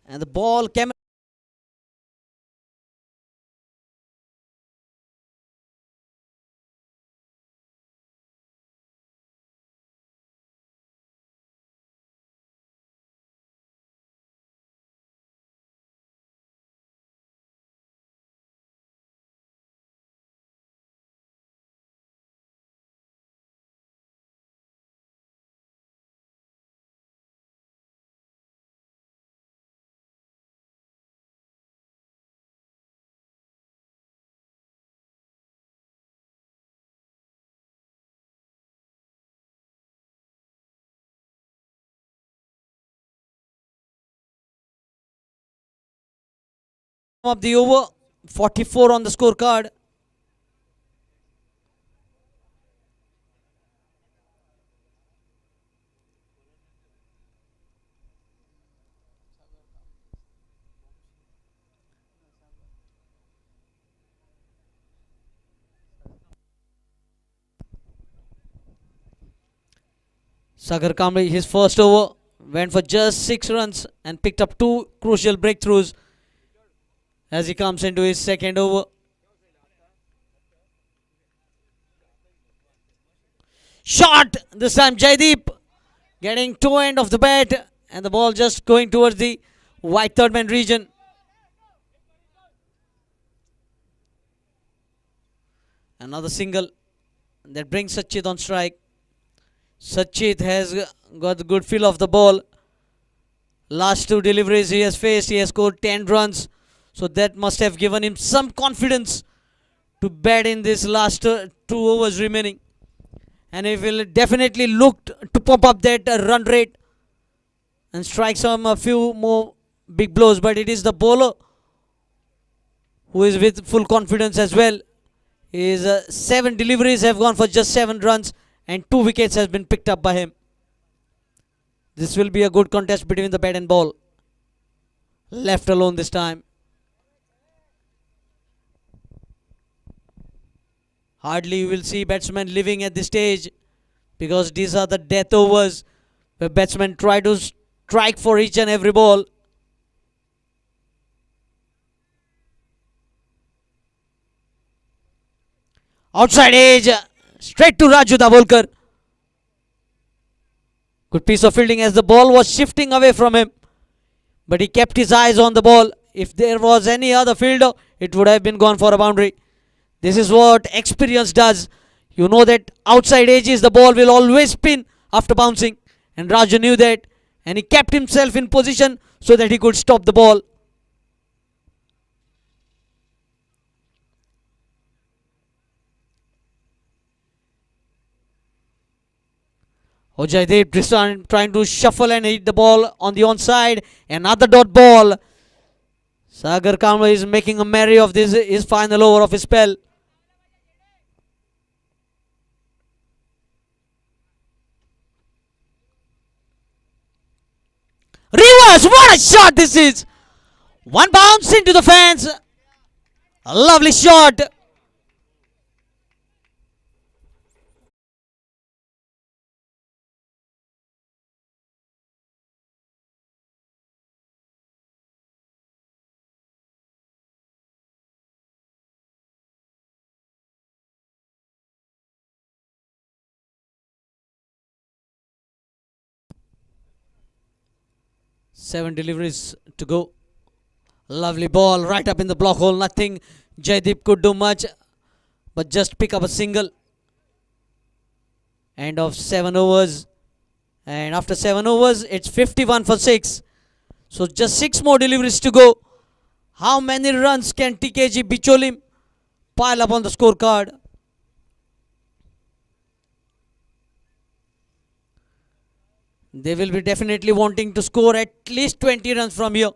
Speaker 2: And the ball came. Of the over, 44 on the scorecard. Sagar Kamble, his first over, went for just 6 runs and picked up 2 crucial breakthroughs as he comes into his second over. Shot! This time Jaideep getting two end of the bat and the ball just going towards the white third man region. Another single that brings Sachit on strike. Sachit has got the good feel of the ball. Last 2 deliveries he has faced, he has scored 10 runs. So that must have given him some confidence to bat in this last 2 overs remaining. And he will definitely look to pump up that run rate and strike some a few more big blows. But it is the bowler who is with full confidence as well. His 7 deliveries have gone for just 7 runs and 2 wickets has been picked up by him. This will be a good contest between the bat and ball. Left alone this time. Hardly you will see batsmen living at this stage because these are the death overs where batsmen try to strike for each and every ball. Outside edge, straight to Raju Davolkar. Good piece of fielding as the ball was shifting away from him. But he kept his eyes on the ball. If there was any other fielder, it would have been gone for a boundary. This is what experience does. You know that outside edges the ball will always spin after bouncing. And Raju knew that. And he kept himself in position so that he could stop the ball. Jaideep trying to shuffle and hit the ball on the onside. Another dot ball. Sagar Kamble is making a merry of this, his final over of his spell. Reverse, what a shot this is! One bounce into the fence. A lovely shot. Seven deliveries to go. Lovely ball right up in the block hole. Nothing Jaideep could do much but just pick up a single. End of 7 overs. And after 7 overs, it's 51 for 6. So just 6 more deliveries to go. How many runs can TKG Bicholim pile up on the scorecard? They will be definitely wanting to score at least 20 runs from here.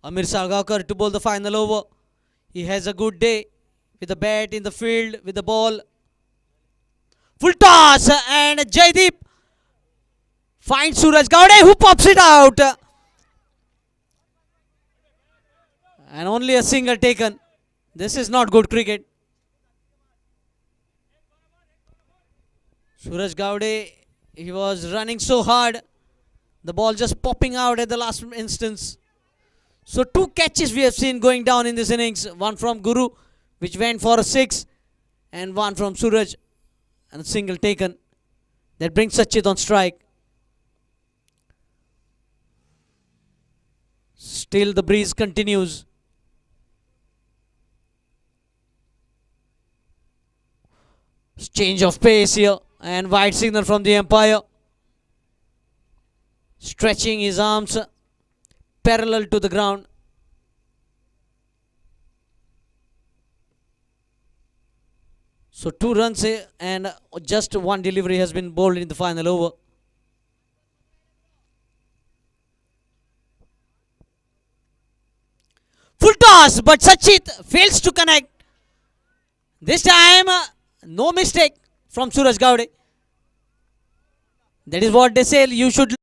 Speaker 2: Amir Salgaonkar to bowl the final over. He has a good day with the bat in the field, with the ball. Full toss and Jaideep finds Suraj Gowde who pops it out. And only a single taken. This is not good cricket. Suraj Gowde, he was running so hard. The ball just popping out at the last instance. So 2 catches we have seen going down in this innings. One from Guru, which went for a 6. And one from Suraj. And a single taken. That brings Sachit on strike. Still the breeze continues. Change of pace here. And wide signal from the umpire. Stretching his arms parallel to the ground. So 2 runs and just 1 delivery has been bowled in the final over. Full toss, but Sachit fails to connect. This time, no mistake from Suraj Gowde. That is what they say. You should.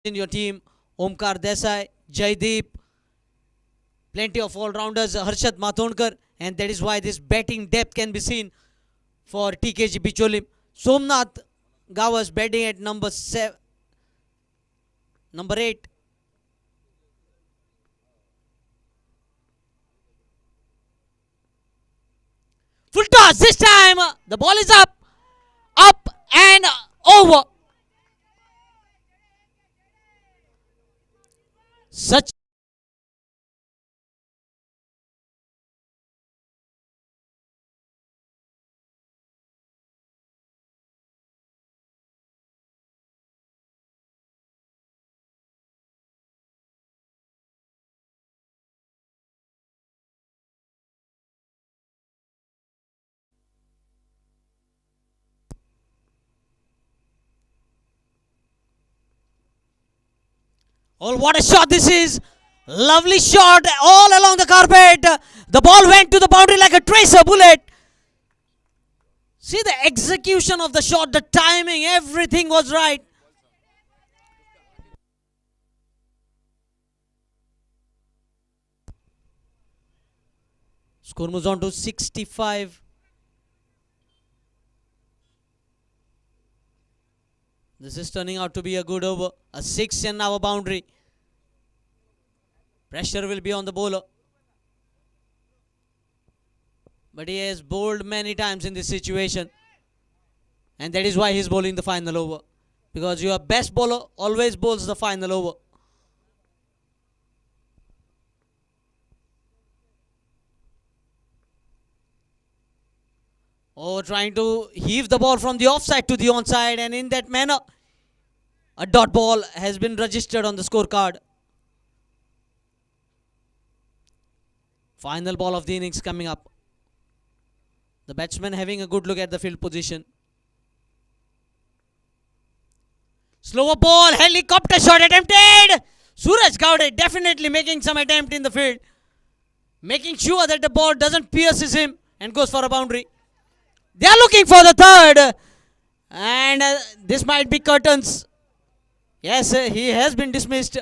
Speaker 2: In your team, Omkar Desai, Jaideep, plenty of all-rounders, Harshad Matondkar, and that is why this batting depth can be seen for TKG Bicholim. Somnath Gawas batting at number 8. Full toss, this time the ball is up and over. Such oh, what a shot this is. Lovely shot all along the carpet. The ball went to the boundary like a tracer bullet. See the execution of the shot, the timing, everything was right. Score moves on to 65. This is turning out to be a good over. A 6 and now a boundary. Pressure will be on the bowler. But he has bowled many times in this situation. And that is why he is bowling the final over. Because your best bowler always bowls the final over. Oh, trying to heave the ball from the offside to the onside, and in that manner, a dot ball has been registered on the scorecard. Final ball of the innings coming up. The batsman having a good look at the field position. Slower ball, helicopter shot attempted. Suraj Gowde definitely making some attempt in the field. Making sure that the ball doesn't pierces him and goes for a boundary. They are looking for the third. And this might be curtains. Yes, he has been dismissed.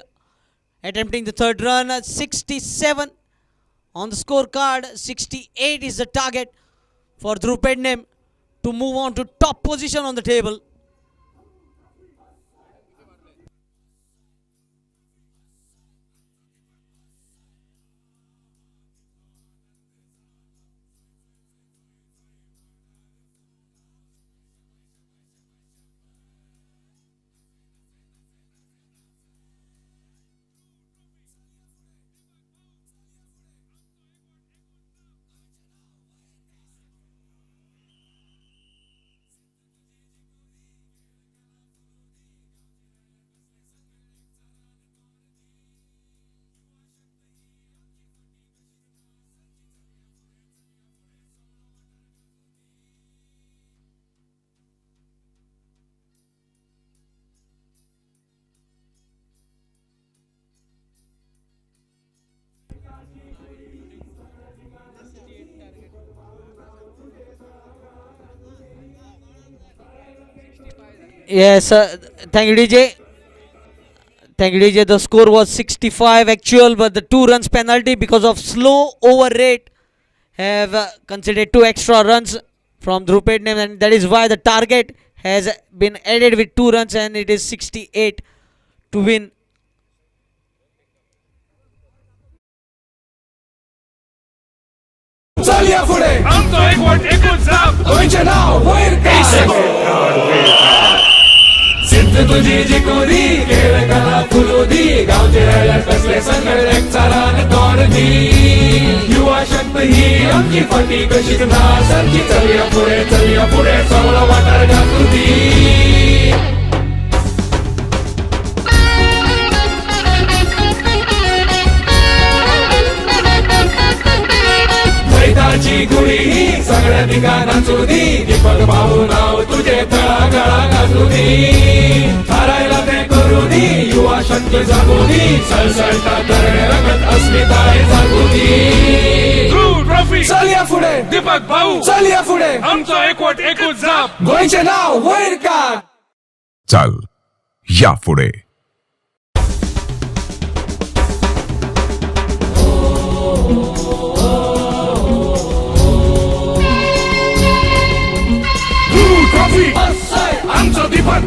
Speaker 2: Attempting the third run. 67 on the scorecard. 68 is the target for Dhruv Pednem to move on to top position on the table. Yes, thank you, DJ. Thank you, DJ. The score was 65 actual, but the 2 runs penalty because of slow over rate have considered 2 extra runs from Drupad name, and that is why the target has been added with 2 runs, and it is 68 to win.
Speaker 3: चल या पुढे
Speaker 4: आमचं एक vote एकूण जाप
Speaker 3: तुझे नाव होईल का सिद्ध तुझी जी कोरी खेळ कला फुलुदी गावचे राजा कसले संकट एक चारान तोडदी युवा शक्ती ही आमची फटी कशीच ना सारखी चल या पुढे सवला वाटार घातुदी मैदाची गुढी ही सगळ्या ठिकाणा चुदी दीपक भाऊ नाव तुझे तळागाळा घालू दे हरायला ते करू दे युवा शक्ती जागू दे सळसळता करणे रंगत अस्मिताय जागू दे
Speaker 4: ट्रॉफी
Speaker 3: चल या पुढे
Speaker 4: दीपक भाऊ
Speaker 3: चल या पुढे
Speaker 4: आमचं एक वोट एकूण जाप
Speaker 3: गोयचे नाव होईल का
Speaker 5: चाल या पुढे
Speaker 4: ट्रॉफी आमचं दीपक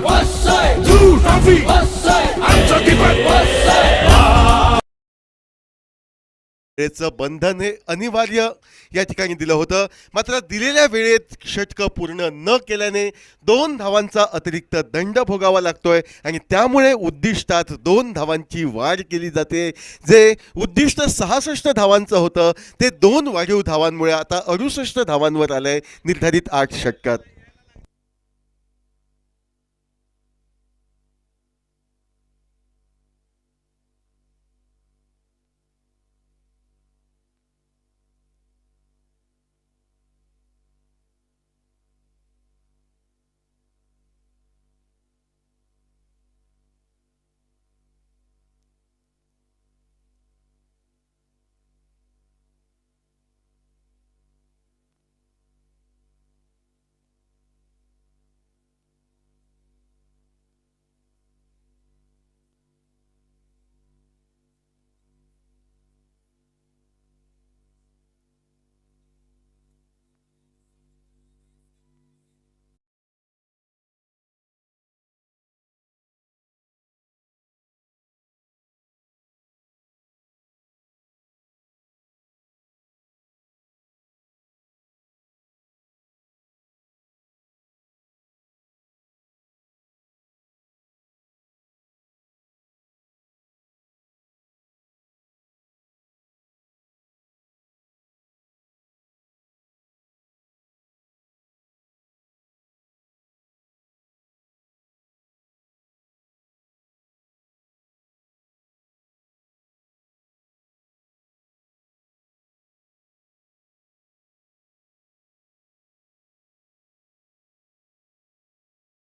Speaker 4: ट्रॉफी आमचं दीपक
Speaker 6: वेळेचं बंधन हे अनिवार्य या ठिकाणी दिलं होतं, मात्र दिलेल्या वेळेत षटकं पूर्ण न केल्याने 2 धावांचा अतिरिक्त दंड भोगावा लागतोय आणि त्यामुळे उद्दिष्टात 2 धावांची वाढ केली जाते. जे उद्दिष्ट 66 धावांचं होतं ते 2 वाढीव धावांमुळे आता 68 धावांवर आलंय निर्धारित 8 षटकात.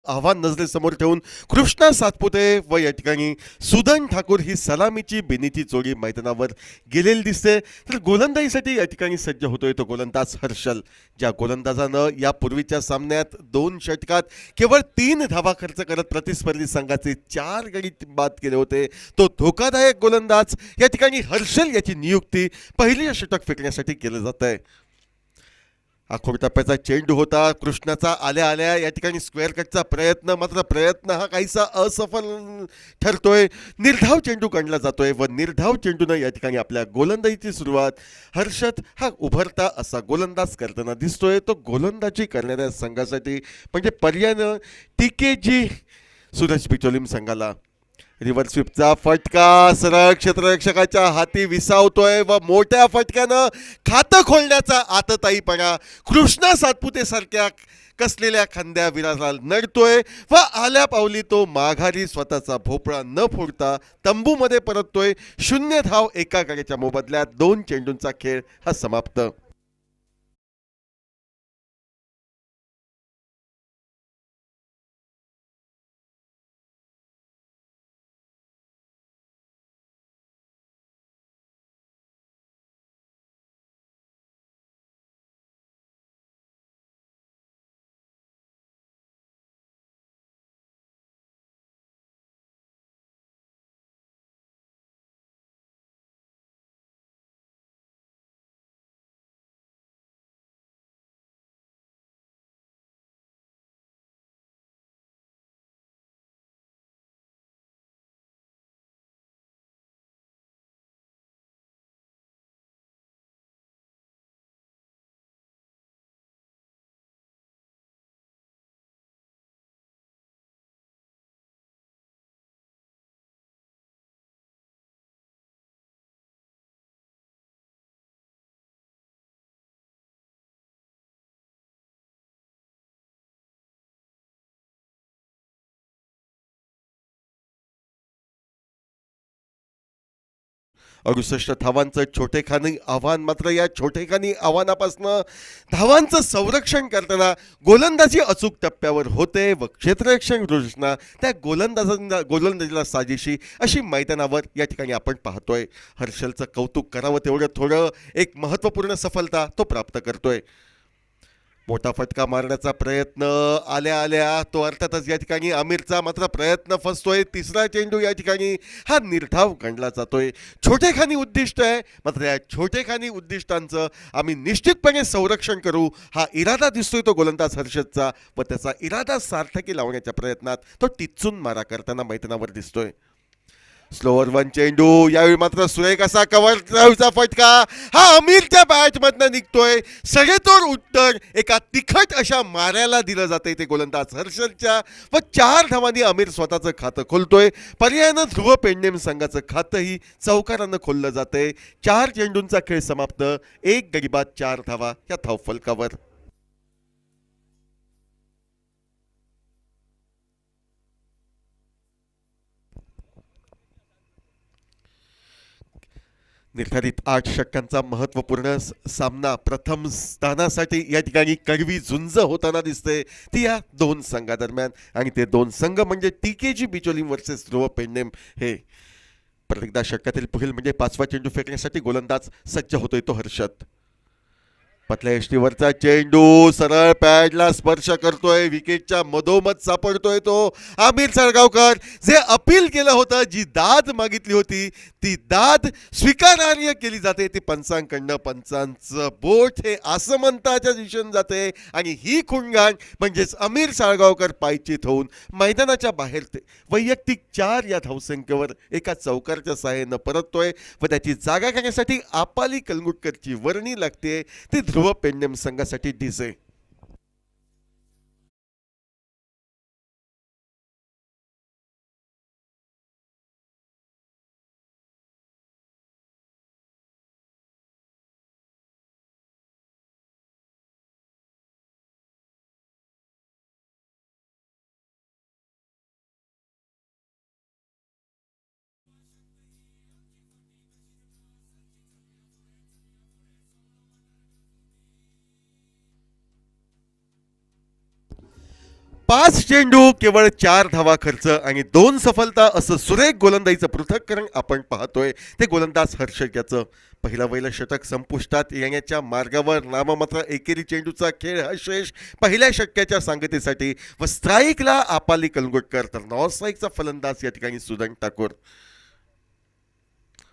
Speaker 6: आव्हान नजरेसमोर ठेवून कृष्णा सातपुते व या ठिकाणी सुदन ठाकूर ही सलामीची बेनीची जोडी मैदानावर गेलेली दिसते. तर गोलंदाजीसाठी या ठिकाणी सज्ज होतोय तो गोलंदाज हर्षल, ज्या गोलंदाजानं यापूर्वीच्या सामन्यात 2 षटकात केवळ 3 धावा खर्च करत प्रतिस्पर्धी संघाचे 4 गडी बाद केले होते. तो धोकादायक गोलंदाज या ठिकाणी हर्षल याची नियुक्ती पहिली षटक फेकण्यासाठी केलं जात आहे. आखोड टप्प्याचा चेंडू होता कृष्णाचा आल्या आल्या या ठिकाणी स्क्वेअर कटचा प्रयत्न, मात्र प्रयत्न हा काहीसा असफल ठरतोय. निर्धाव चेंडू काढला जातोय व निर्धाव चेंडूनं या ठिकाणी आपल्या गोलंदाजीची सुरुवात हर्षद हा उभरता असा गोलंदाज करताना दिसतोय. तो गोलंदाजी करणाऱ्या संघासाठी म्हणजे पर्यायानं TKG सूरज पिचोलीम संघाला रिव्हर्स स्वीपचा फटका सरळ क्षेत्ररक्षकाच्या हाती विसावतोय व मोठ्या फटक्यानं खातं खोलण्याचा आतताईपणा कृष्णा सातपुते सारख्या कसलेल्या खांद्या विराला नडतोय व आल्या पावली तो माघारी स्वतःचा भोपळा न फोडता तंबूमध्ये परततोय. 0 धाव एका गड्याच्या मोबदल्यात 2 चेंडूंचा खेळ हा समाप्त. 68 धावांचं छोटेखानी आव्हान. मात्र या छोटेखानी आव्हानापासून धावांचं संरक्षण करताना गोलंदाजी अचूक टप्प्यावर होते व क्षेत्ररक्षण घोषणा त्या गोलंदाजीला साजेशी अशी मैदानावर या ठिकाणी आपण पाहतोय. हर्षलचं कौतुक करावं तेवढं थोडं. एक महत्त्वपूर्ण सफलता तो प्राप्त करतोय. मोठा फटका मारण्याचा प्रयत्न आल्या आल्या तो अर्थातच या ठिकाणी आमिरचा मात्र प्रयत्न फसतोय. तिसरा चेंडू या ठिकाणी हा निर्धाव गणला जातोय. छोटेखानी उद्दिष्ट आहे मात्र या छोटेखानी उद्दिष्टांचं आम्ही निश्चितपणे संरक्षण करू हा इरादा दिसतोय तो गोलंदाज हर्षदचा व त्याचा इरादा सार्थकी लावण्याच्या प्रयत्नात तो टिच्चून मारा करताना मैदानावर दिसतोय. स्लोअर वन चेंडू यावेळी मात्र सुरेख असा कव्हर ड्राईव्हचा फटका हा आमिरच्या बॅटमधनं निघतोय. सडेतोड उत्तर एका तिखट अशा माऱ्याला दिलं जाते ते गोलंदाज हर्षलच्या व 4 धावांनी आमिर स्वतःचं खातं खोलतोय. पर्यायानं ध्रुव पेडणेम संघाचं खातंही चौकारानं खोललं जाते. 4 चेंडूंचा खेळ समाप्त. 1 गडी बाद 4 धावा या धावफलकावर. निर्धारित 8 षटकांचा महत्त्वपूर्ण सामना प्रथम स्थानासाठी या ठिकाणी कडवी झुंज होताना दिसते ती या 2 संघादरम्यान. आणि ते 2 संघ म्हणजे TKG बिचोलीम वर्सेस ध्रुव पेडणेम. हे प्रत्येकदा षटकातील पुढील म्हणजे 5वा चेंडू फेकण्यासाठी गोलंदाज सज्ज होतोय तो हर्षद. पतल्या यष्टीवरचा चेंडू सरळ पॅडला स्पर्श करतोय. विकेटच्या मधोमध सापडतोय तो आमिर सरगावकर. जे अपील केलं होतं, जी दाद मागितली होती ती दाद स्वीकारार्ह केली जाते. ती पंचांकडनं पंचांचं बोट हे आसमंताच्या दिशेने जाते आणि ही खुणगाण म्हणजेच आमिर साळगावकर पायचीत होऊन मैदानाच्या बाहेर ते वैयक्तिक 4 या धावसंख्येवर एका चौकारच्या सहाय्यानं परततोय व त्याची जागा करण्यासाठी आपाली कलंगुटकरची वर्णी लागते. ती ध्रुव पेडणेम संघासाठी डीजे. पाच चेंडू केवळ 4 धावा खर्च आणि 2 सफलता असं सुरेख गोलंदाजीचं पृथक्करण आपण पाहतोय. ते गोलंदाज हर्षद याचं पहिला वैल षटक संपुष्टात येण्याच्या मार्गावर. नाममात्र एकेरी चेंडूचा खेळ हा शेष पहिल्या षटकाच्या सांगतेसाठी व स्ट्राईकला आपाली कलंगुटकर तर नॉन स्ट्राईकचा फलंदाज या ठिकाणी सुदन ठाकूर.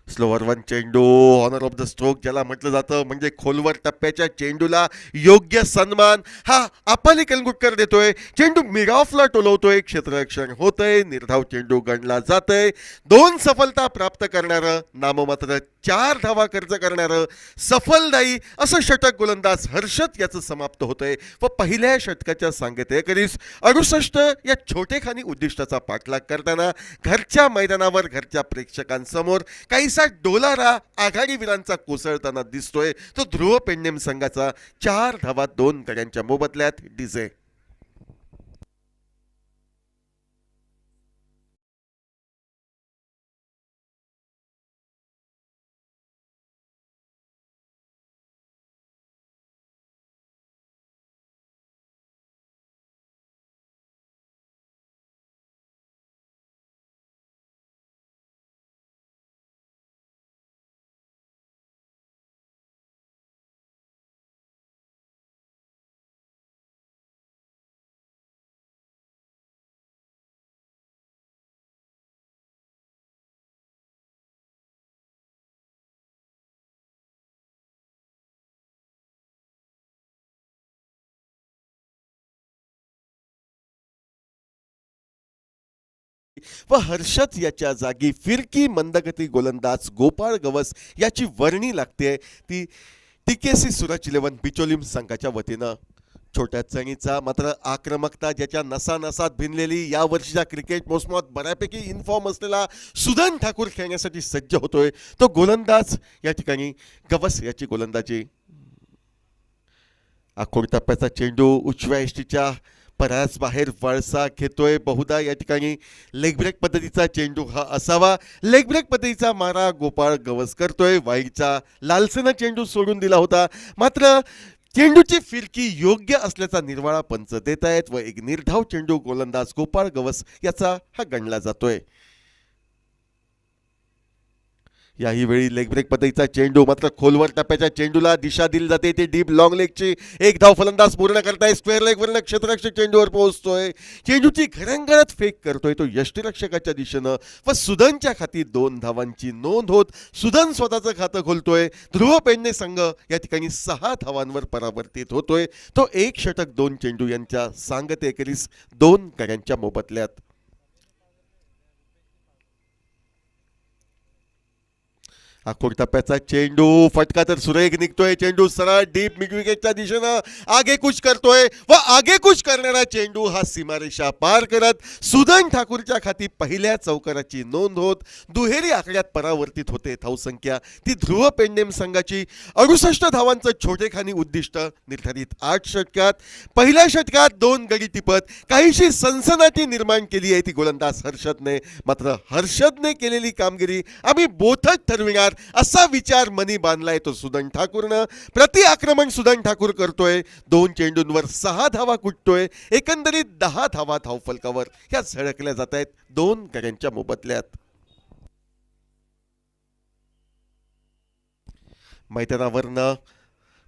Speaker 6: स्लोअर वन चेंडू ऑनर ऑफ द स्ट्रोक ज्याला म्हटलं जातं म्हणजे खोलवर टप्प्याच्या चेंडूला योग्य सन्मान हा आपाली कलंगुटकर देतोय. चेंडू मिड ऑफला टोलवतोय. क्षेत्ररक्षण होतंय. निर्धाव चेंडू गणला जातंय. 2 सफलता प्राप्त करणारं नाममात्र 4 धावा खर्च करणारं सफलदायी असं षटक गोलंदाज हर्षद याचं समाप्त होतंय व पहिल्या षटकाच्या सांगतेकरीस 68 या छोटेखानी उद्दिष्टाचा पाठलाग करताना घरच्या मैदानावर घरच्या प्रेक्षकांसमोर काहीसा डोलारा आघाडीवीरांचा कोसळताना दिसतोय तो ध्रुव पेडणेम संघाचा 4 धावा 2 गड्यांच्या मोबदल्यात डीजे. व हर्षद याच्या जागी फिरकी मंदगती गोलंदाज गोपाळ गवस याची वर्णी लागते ती TKC सुरज 11 बिचोलीम संघाच्या वतीनं. छोट्या चणीचा मात्र आक्रमकता ज्याच्या नसानसात भिनलेली या वर्षीच्या क्रिकेट मोसमात बऱ्यापैकी इन्फॉर्म असलेला सुदन ठाकूर खेळण्यासाठी सज्ज होतोय तो गोलंदाज या ठिकाणी गवस याची गोलंदाजी. आखोड टप्प्याचा चेंडू उजव्या यष्टीच्या बऱ्याच बाहेर वळसा घेतोय. बहुधा या ठिकाणी लेग ब्रेक पद्धतीचा चेंडू हा असावा. लेग ब्रेक पद्धतीचा मारा गोपाळ गवस करतोय. वाईडचा लालसेनं चेंडू सोडून दिला होता, मात्र चेंडूची फिरकी योग्य असल्याचा निर्वाळा पंच देत आहेत व एक निर्धाव चेंडू गोलंदाज गोपाळ गवस याचा हा गणला जातोय. याही वेळी लेग ब्रेक पद्धतीचा चेंडू, मात्र खोलवर टप्प्याच्या चेंडूला दिशा दिली जाते. ते डीप लॉंग लेगची एक धाव फलंदाज पूर्ण करताय. स्क्वेअर लेगवरनं क्षेत्ररक्षक चेंडूवर पोहोचतोय. चेंडूची घरंगळत फेक करतोय तो यष्टीरक्षकाच्या दिशेनं व सुदनच्या खाती 2 धावांची नोंद होत सुदन स्वतःचं खातं खोलतोय. ध्रुव पेडणे संघ या ठिकाणी 6 धावांवर परावर्तित होतोय. तो 1 षटक 2 चेंडू यांच्या सांगते एकेरीस 2 गड्यांच्या मोबदल्यात. अखोड टप्प्याचा चेंडू, फटका तर सुरेख निघतोय. चेंडू सरळ डीप मिड विकेटच्या दिशेनं आगेकूच करतोय व आगेकूच करणारा चेंडू हा सीमारेषा पार करत सुदन ठाकूरच्या खाती पहिल्या चौकाराची नोंद होत दुहेरी आकड्यात परावर्तित होते. धावसंख्या ती ध्रुव पेंडेम संघाची 68 धावांचं छोटेखानी उद्दिष्ट निर्धारित 8 षटकात. पहिल्या षटकात 2 गडी टिपत काहीशी सनसनाटी निर्माण केली आहे ती गोलंदाज हर्षदने. मात्र हर्षदने केलेली कामगिरी आम्ही बोथट ठरविणार असा विचार मनी बांधलाय तो सुदन ठाकूरनं. प्रति आक्रमण सुदन ठाकूर करतोय. 2 चेंडूंवर 6 धावा कुटतोय. एकंदरीत 10 धावा धावफलकावर ह्या झळकल्या जात आहेत 2 गड्यांच्या मोबदल्यात. मैदानावरनं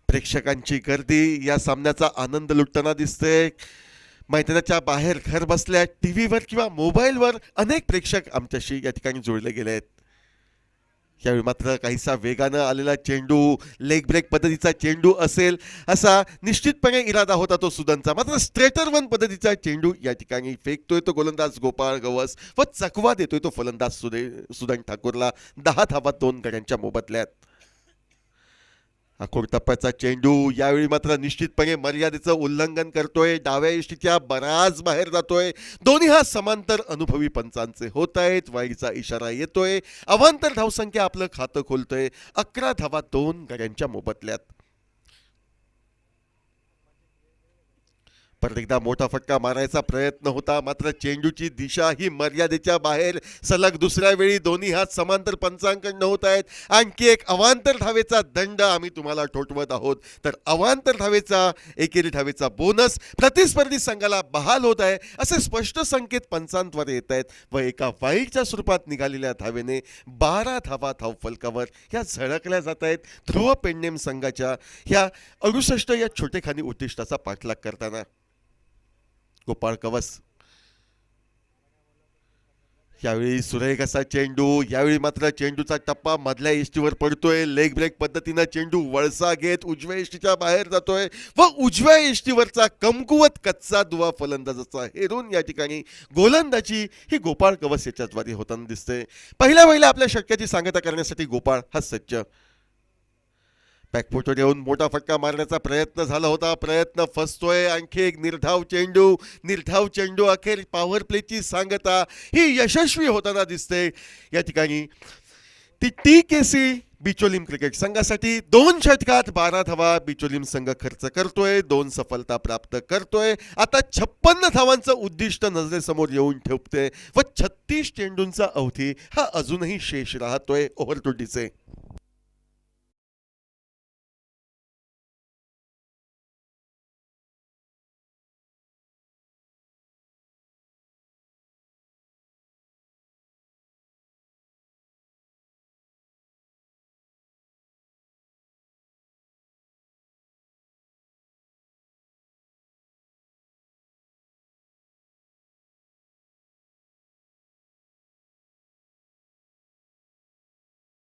Speaker 6: प्रेक्षकांची गर्दी या सामन्याचा आनंद लुटताना दिसते. मैदानाच्या बाहेर घर बसल्या टीव्हीवर किंवा मोबाईलवर अनेक प्रेक्षक आमच्याशी या ठिकाणी जोडले गेले आहेत. यावेळी मात्र काहीसा वेगानं आलेला चेंडू, लेग ब्रेक पद्धतीचा चेंडू असेल असा निश्चितपणे इरादा होता तो सुदनचा. मात्र स्ट्रेटर वन पद्धतीचा चेंडू या ठिकाणी फेकतोय तो गोलंदाज गोपाळ गवस व चकवा देतोय तो फलंदाज सुदन ठाकूरला. 10 धावा 2 गड्यांच्या मोबदल्यात. अखोड टप्प्याचा चेंडू यावेळी मात्र निश्चितपणे मर्यादेचं उल्लंघन करतोय. डाव्या यष्टीच्या बराच बाहेर जातोय. दोन्ही हा समांतर अनुभवी पंचांचे होत आहेत. वाईडचा इशारा येतोय. अवांतर धावसंख्या आपलं खातं खोलतोय. 11 धावा 2 गड्यांच्या मोबदल्यात. परत एकदा मोठा फटका मारायचा प्रयत्न होता, मात्र चेंडूची दिशा ही मर्यादेच्या बाहेर. सलग दुसऱ्या वेळी दोन्ही हात समांतर पंचांकडनं होत आहेत. आणखी एक अवांतर धावेचा दंड आम्ही तुम्हाला ठोठवत आहोत. तर अवांतर धावेचा एकेरी धावेचा बोनस प्रतिस्पर्धी संघाला बहाल होत आहे असे स्पष्ट संकेत पंचांद्वारे येत आहेत व एका वाईडच्या स्वरूपात निघालेल्या धावेने 12 धावा धावफलकावर ह्या झळकल्या जात आहेत ध्रुव पेंडेम संघाच्या ह्या 68 या छोटेखानी उद्दिष्टाचा पाठलाग करताना. गोपाळ गवस यावेळी सुरेख असा चेंडू. यावेळी मात्र चेंडूचा टप्पा मधल्या यष्टीवर पडतोय. लेग ब्रेक पद्धतीनं चेंडू वळसा घेत उजव्या यष्टीच्या बाहेर जातोय व उजव्या यष्टीवरचा कमकुवत कच्चा दुवा फलंदाजाचा हेरून या ठिकाणी गोलंदाजी ही गोपाळ गवस याच्याद्वारे होताना दिसते. पहिल्या आपल्या षटकाची सांगता करण्यासाठी गोपाळ हा सज्ज. बॅकफुटवर येऊन मोठा फटका मारण्याचा प्रयत्न झाला होता. प्रयत्न फसतोय. आणखी एक निर्धाव चेंडू अखेर पॉवर प्लेची सांगता ही यशस्वी होताना दिसते. या ठिकाणी ती TKC बिचोलीम क्रिकेट संघासाठी 2 षटकात 12 धावा बिचोलीम संघ खर्च करतोय. 2 सफलता प्राप्त करतोय. आता 56 धावांचं उद्दिष्ट नजरेसमोर येऊन ठेवते व 36 चेंडूंचा अवधी हा अजूनही शेष राहतोय ओव्हर 20चे.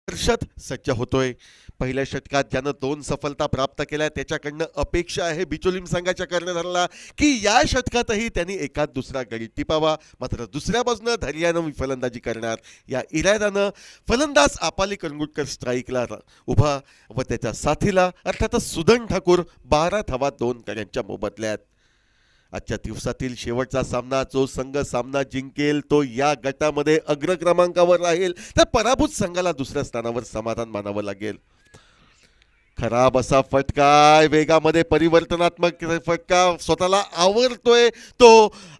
Speaker 6: हर्षद सज्ज होतोय. पहिल्या षटकात ज्यानं 2 सफलता प्राप्त केल्या त्याच्याकडनं अपेक्षा आहे बिचोलीम संघाच्या कर्णधाराला की या षटकातही त्यांनी एकात दुसरा गडी टिपावा. मात्र दुसऱ्या बाजूनं धैर्यानं फलंदाजी करणार या इराद्यानं फलंदाज आपाली करंगुटकर स्ट्राईकला उभा व त्याच्या साथीला अर्थातच सुदन ठाकूर 12 धावा 2 गड्यांच्या मोबदल्यात. आजच्या दिवसातील शेवटचा सामना जो संघ सामना जिंकेल तो या गटामध्ये अग्र क्रमांकावर राहील. तर पराभूत संघाला दुसऱ्या स्थानावर समाधान मानावं लागेल. खराब असा फटका, वेगामध्ये परिवर्तनात्मक फटका स्वतःला आवरतोय तो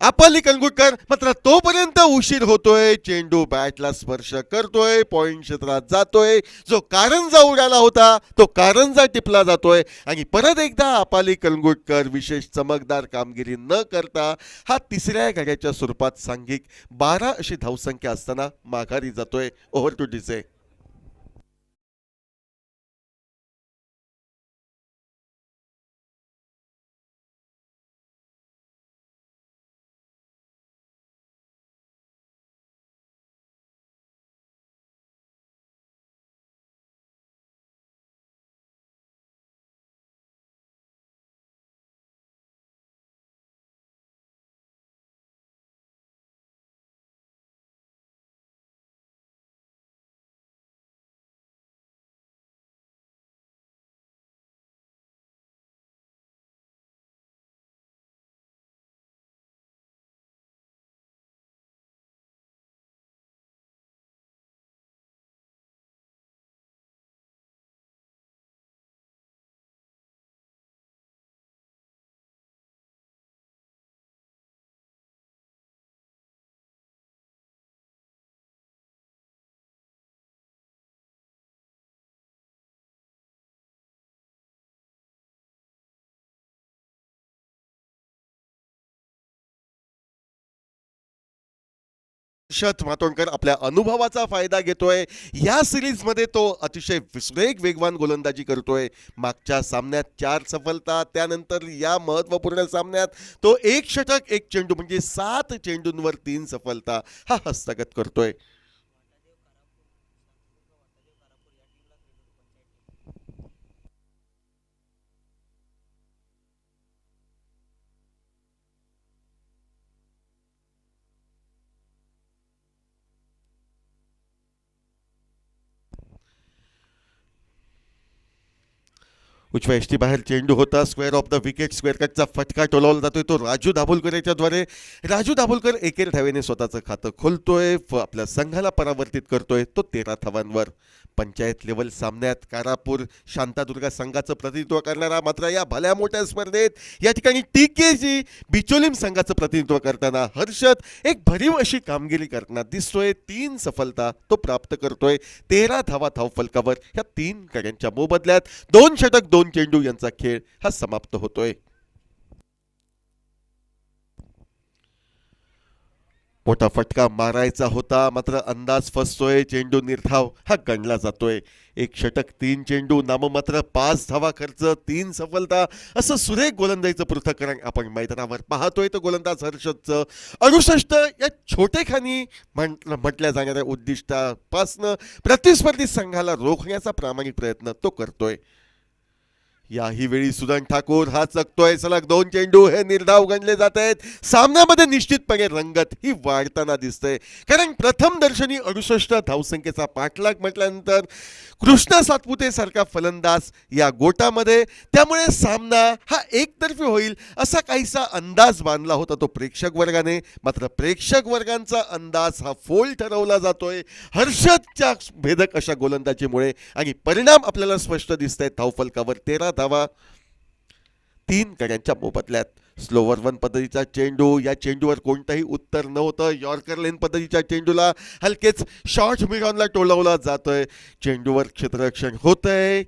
Speaker 6: आपाली कंगुटकर, मात्र तोपर्यंत उशीर होतोय. चेंडू बॅटला स्पर्श करतोय, पॉइंट क्षेत्रात जातोय. जो कारंजा उडाला होता तो कारंजा टिपला जातोय आणि परत एकदा आपाली कंगुटकर विशेष चमकदार कामगिरी न करता हा तिसऱ्या गड्याच्या स्वरूपात सांघिक 12 अशी धावसंख्या असताना माघारी जातोय. ओव्हर टू डिसे. हर्षद मातोंडकर आपल्या अनुभवाचा फायदा घेतोय. या सिरीजमध्ये तो अतिशय विस्वेग वेगवान गोलंदाजी करतोय. मागच्या सामन्यात 4 सफलता, त्यानंतर या महत्त्वपूर्ण सामन्यात तो 1 षटक 1 चेंडू म्हणजे 7 चेंडूंवर 3 सफलता हा हस्तगत करतोय. उजव्या यष्टी बाहेर चेंडू होता. Square off the wicket, square कटचा फटका टोलावला जातोय तो राजू दाभोलकर याच्याद्वारे. राजू दाभोलकर एकेर धावेने स्वतःचं खातं खोलतोय, आपल्या संघाला परावर्तित करतोय तो 13 धावांवर. पंचायत लेवल सामन्यात कारापूर शांतादुर्गा संघाचं प्रतिनिधित्व करणारा, मात्र या भल्या मोठ्या स्पर्धेत या ठिकाणी टीकेजी बिचोलीम संघाचं प्रतिनिधित्व करताना हर्षद एक भरीव अशी कामगिरी करताना दिसतोय. 3 सफलता तो प्राप्त करतोय. 13 धावा धावफलकावर या 3 गड्यांच्या मोबदल्यात 2 षटक 2 चेंडू यांचा खेळ हा समाप्त होतोय. मोठा फटका मारायचा होता, मात्र अंदाज फसतोय. चेंडू निर्धाव हा गणला जातोय. 1 षटक 3 चेंडू नाममात्र 5 धावा खर्च 3 सफलता असं सुरेख गोलंदाजीचं पृथक्करण आपण मैदानावर पाहतोय. तो गोलंदाज हर्षदचं 68 या छोटेखानी म्हटल्या जाणाऱ्या उद्दिष्टापासनं प्रतिस्पर्धी संघाला रोखण्याचा प्रामाणिक प्रयत्न तो करतोय. याही वेळी सुदन ठाकूर हा चकतोय. सलग 2 चेंडू हे निर्धाव गणले जात आहेत. सामन्यामध्ये निश्चितपणे रंगत ही वाढताना दिसते, कारण प्रथम दर्शनी 68 धावसंख्येचा पाठलाग म्हटल्यानंतर कृष्णा सातपुते सारखा फलंदाज या गोटामध्ये, त्यामुळे सामना हा एकतर्फी होईल असा काहीसा अंदाज बांधला होता तो प्रेक्षक वर्गाने. मात्र प्रेक्षक वर्गांचा अंदाज हा फोल ठरवला जातोय हर्षदच्या भेदक अशा गोलंदाजीमुळे, आणि परिणाम आपल्याला स्पष्ट दिसत आहेत. धावफलकावर 13 धावा 3 गड्यांच्या मोबदल्यात. स्लोवर 1 पद्धतीचा चेंडू, या चेंडूवर कोणताही उत्तर नव्हतं. यॉर्कर लेन पद्धतीच्या चेंडूला हलकेच शॉर्ट मिडॉनला टोलवला जातोय. चेंडूवर क्षेत्ररक्षण होतंय,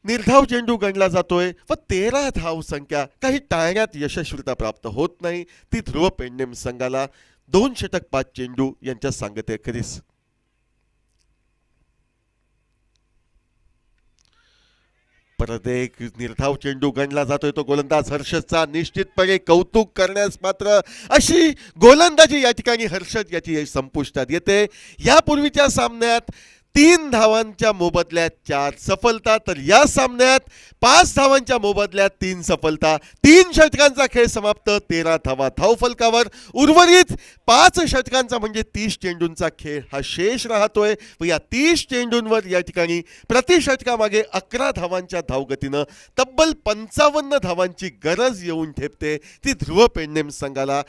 Speaker 6: निर्धाव चेंडू गणला जातोय व 13 धाव संख्या काही टाळण्यात यशस्वीता प्राप्त होत नाही. ती ध्रुव पेंडेम संघाला 2 षटक 5 चेंडू यांच्या सांगतेखेरीज. परत एक निर्धाव चेंडू गणला जातोय तो गोलंदाज हर्षदचा. निश्चितपणे कौतुक करण्यास पात्र अशी गोलंदाजी या ठिकाणी हर्षद याची संपुष्टात येते. यापूर्वीच्या सामन्यात 3 धावांच्या मोबदल्यात 4 सफलता, तर या सामन्यात 5 धावांच्या मोबदल्यात 3 सफलता. 3 षटकांचा खेळ समाप्त, 13 धावा धावफलकावर. उर्वरित 5 षटकांचा म्हणजे 30 चेंडूंचा खेळ हा शेष राहतोय व या 30 चेंडूंवर या ठिकाणी प्रति षटकामागे 11 धावांच्या धावगतीनं तब्बल 55 धावांची गरज येऊन ठेपते. ती ध्रुव पेंडेम संघाला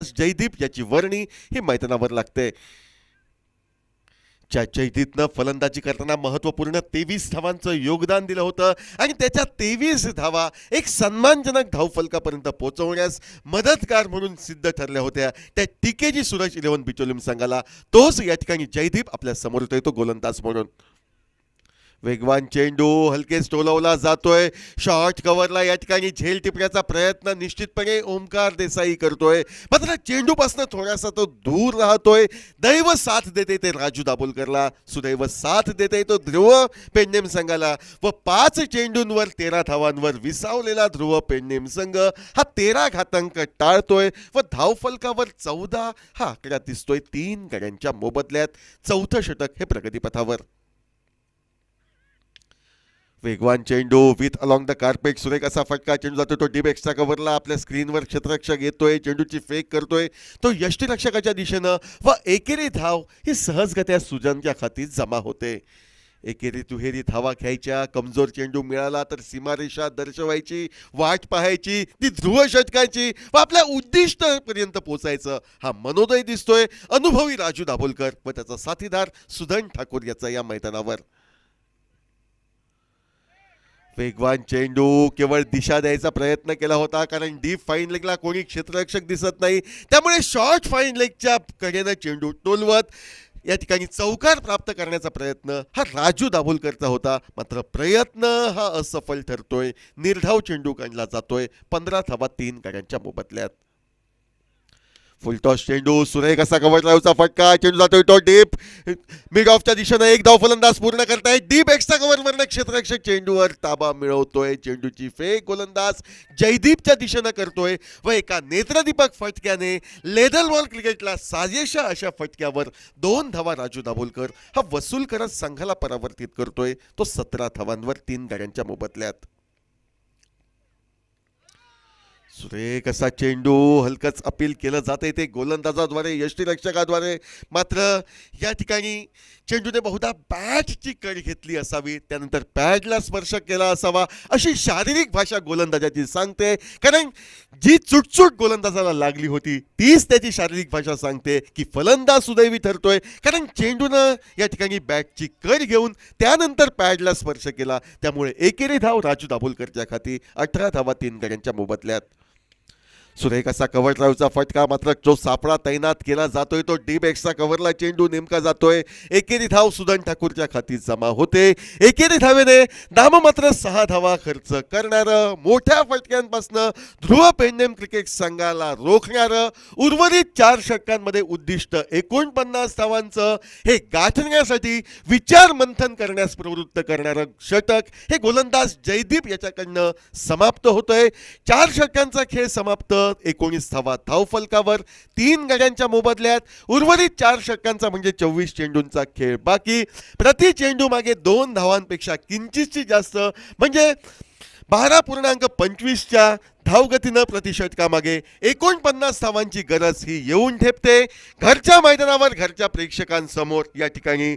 Speaker 6: जयदीप याची वर्णी ही मैदानावर लागते. जयदीपनं फलंदाजी करताना महत्त्वपूर्ण 23 धावांचं योगदान दिलं होतं आणि त्याच्या 23 धावा एक सन्मानजनक धावफलकापर्यंत पोहोचवण्यास मदतगार म्हणून सिद्ध ठरल्या होत्या. त्या टीकेजी सूरज 11 बिचोलीम संघाला तोच या ठिकाणी जयदीप आपल्या समोर येतो गोलंदाज म्हणून. वेगवान चेंडू हलकेच टोलवला जातोय. शॉर्ट कव्हरला या ठिकाणी झेल टिपण्याचा प्रयत्न निश्चितपणे ओमकार देसाई करतोय, मात्र चेंडूपासून थोडासा तो दूर राहतोय. दैव साथ देते ते राजू दाभोलकरला, सुदैव साथ देते तो ध्रुव पेडणेम संघाला व 5 चेंडूंवर 13 धावांवर विसावलेला ध्रुव पेडणेम संघ हा 13 घातांक टाळतोय व धावफलकावर 14 हा आकडा दिसतोय 3 गड्यांच्या मोबदल्यात. चौथं षटक हे प्रगतीपथावर. वेगवान चेंडू विथ अलॉंग द कार्पेट, सुरेख असा फटका. चेंडू जातो तो डीप एक्स्ट्रा कव्हरला. आपल्या स्क्रीनवर क्षेत्ररक्षक येतोय, चेंडूची फेक करतोय तो यष्टीरक्षकाच्या दिशेनं व एकेरी धाव ही सहजगत्या सुजनच्या खाती जमा होते. एकेरी दुहेरी धावा घ्यायच्या, कमजोर चेंडू मिळाला तर सीमारेषा दर्शवायची, वाट पाहायची, ती ध्रुव षटकायची व आपल्या उद्दिष्टापर्यंत पोहोचायचं हा मनोदय दिसतोय अनुभवी राजू दाभोलकर व त्याचा साथीदार सुदन ठाकूर याचा या मैदानावर. वेगवान चेंडू केवळ दिशा द्यायचा प्रयत्न केला होता, कारण डीप फाईन लेगला कोणी क्षेत्ररक्षक दिसत नाही, त्यामुळे शॉर्ट फाईन लेगच्या कडेनं चेंडू टोलवत या ठिकाणी चौकार प्राप्त करण्याचा प्रयत्न हा राजू दाभोलकरचा होता, मात्र प्रयत्न हा असफल ठरतोय. निर्धाव चेंडू काढला जातोय 15 धावा 3 गड्यांच्या मोबदल्यात. फुलटॉस चेंडू, सुरेख असा कव्हर ड्राईव्हचा फटका. चेंडू जातोय तो डीप मिड ऑफच्या दिशेनं. एक धाव फलंदाज पूर्ण करताय. डीप एक्स्ट्रा कव्हरवरनं क्षेत्ररक्षक चेंडूवर ताबा मिळवतोय. चेंडूची फेक गोलंदाज जयदीपच्या दिशेनं करतोय व एका नेत्रदीपक फटक्याने लेदल बॉल क्रिकेटला साजेशा अशा फटक्यावर 2 धावा राजू दाभोलकर हा वसूल करत संघाला परावर्तित करतोय. तो 17 धावांवर 3 गड्यांच्या मोबदल्यात. सुरेख असा चेंडू हलकच अपील केलं जाते ते गोलंदाजाद्वारे, यष्टीरक्षकाद्वारे, मात्र या ठिकाणी चेंडूने बहुधा बॅटची कड घेतली असावी, त्यानंतर पॅडला स्पर्श केला असावा अशी शारीरिक भाषा गोलंदाजाची सांगते. कारण जी चुटचुट गोलंदाजाला लागली होती तीच त्याची शारीरिक भाषा सांगते की फलंदाज सुदैवी ठरतोय, कारण चेंडूनं या ठिकाणी बॅटची कड घेऊन त्यानंतर पॅडला स्पर्श केला. त्यामुळे एकेरी धाव राजू दाभोलकरच्या खाती 18 धावा 3 गड्यांच्या मोबदल्यात. सुरेख असा कव्हर ड्राईव्हचा फटका, मात्र जो सापळा तैनात केला जातोय तो डीप एक्स्ट्रा कव्हरला चेंडू नेमका जातोय. एकेरी धाव सुदन ठाकूरच्या खाती जमा होते. एकेरी धावेने नाममात्र 6 धावा खर्च करणारं, मोठ्या फटक्यांपासून ध्रुव पेडणेम क्रिकेट संघाला रोखणारं, उर्वरित 4 षटकांमध्ये उद्दिष्ट 49 धावांचं हे गाठण्यासाठी विचार मंथन करण्यास प्रवृत्त करणारं षटक हे गोलंदाज जयदीप याच्याकडनं समाप्त होतंय. 4 षटकांचा खेळ समाप्त. 19 धावा धावफलकावर 3 गड्यांच्या मोबदल्यात. उर्वरित 4 षटकांचा म्हणजे 24 चेंडूंचा खेळ बाकी. प्रति चेंडू मागे 2 धावांपेक्षा किंचितची जास्त म्हणजे 12.25च्या धावगतीनं प्रति षटकामागे 49 धावांची गरज ही येऊन ठेपते. घरच्या मैदानावर घरच्या प्रेक्षकांसमोर या ठिकाणी